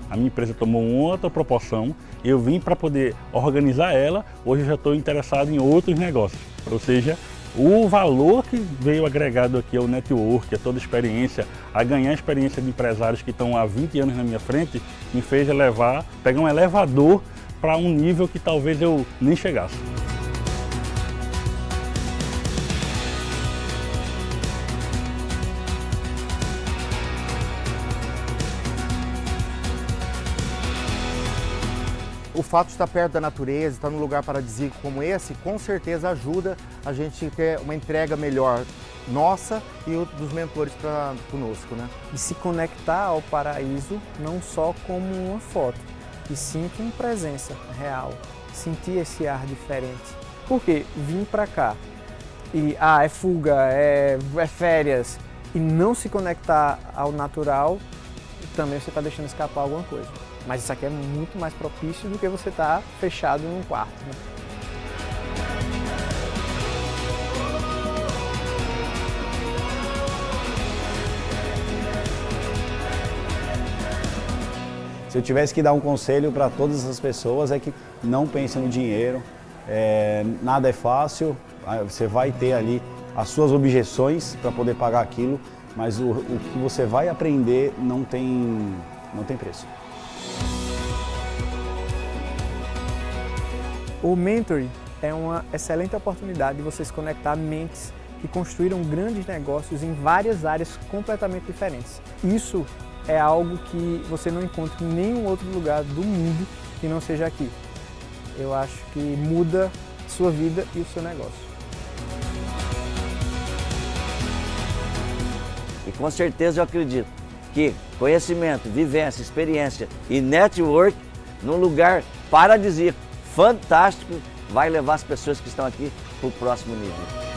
Speaker 15: A minha empresa tomou outra proporção, eu vim para poder organizar ela, hoje eu já estou interessado em outros negócios. Ou seja, o valor que veio agregado aqui ao network, a toda a experiência, a ganhar a experiência de empresários que estão há 20 anos na minha frente, me fez pegar um elevador para um nível que talvez eu nem chegasse.
Speaker 13: O fato de estar perto da natureza, estar num lugar paradisíaco como esse, com certeza ajuda a gente ter uma entrega melhor nossa e dos mentores conosco, né?
Speaker 16: E se conectar ao paraíso não só como uma foto, e sim com presença real, sentir esse ar diferente. Porque vir para cá e é fuga, é férias, e não se conectar ao natural, também você está deixando escapar alguma coisa. Mas isso aqui é muito mais propício do que você estar fechado num quarto, né?
Speaker 17: Se eu tivesse que dar um conselho para todas as pessoas é que não pensem no dinheiro, nada é fácil, você vai ter ali as suas objeções para poder pagar aquilo, mas o que você vai aprender não tem preço.
Speaker 16: O mentoring é uma excelente oportunidade de vocês conectar mentes que construíram grandes negócios em várias áreas completamente diferentes. Isso é algo que você não encontra em nenhum outro lugar do mundo que não seja aqui. Eu acho que muda a sua vida e o seu negócio.
Speaker 18: E com certeza eu acredito que conhecimento, vivência, experiência e network num lugar paradisíaco, fantástico, vai levar as pessoas que estão aqui para o próximo nível.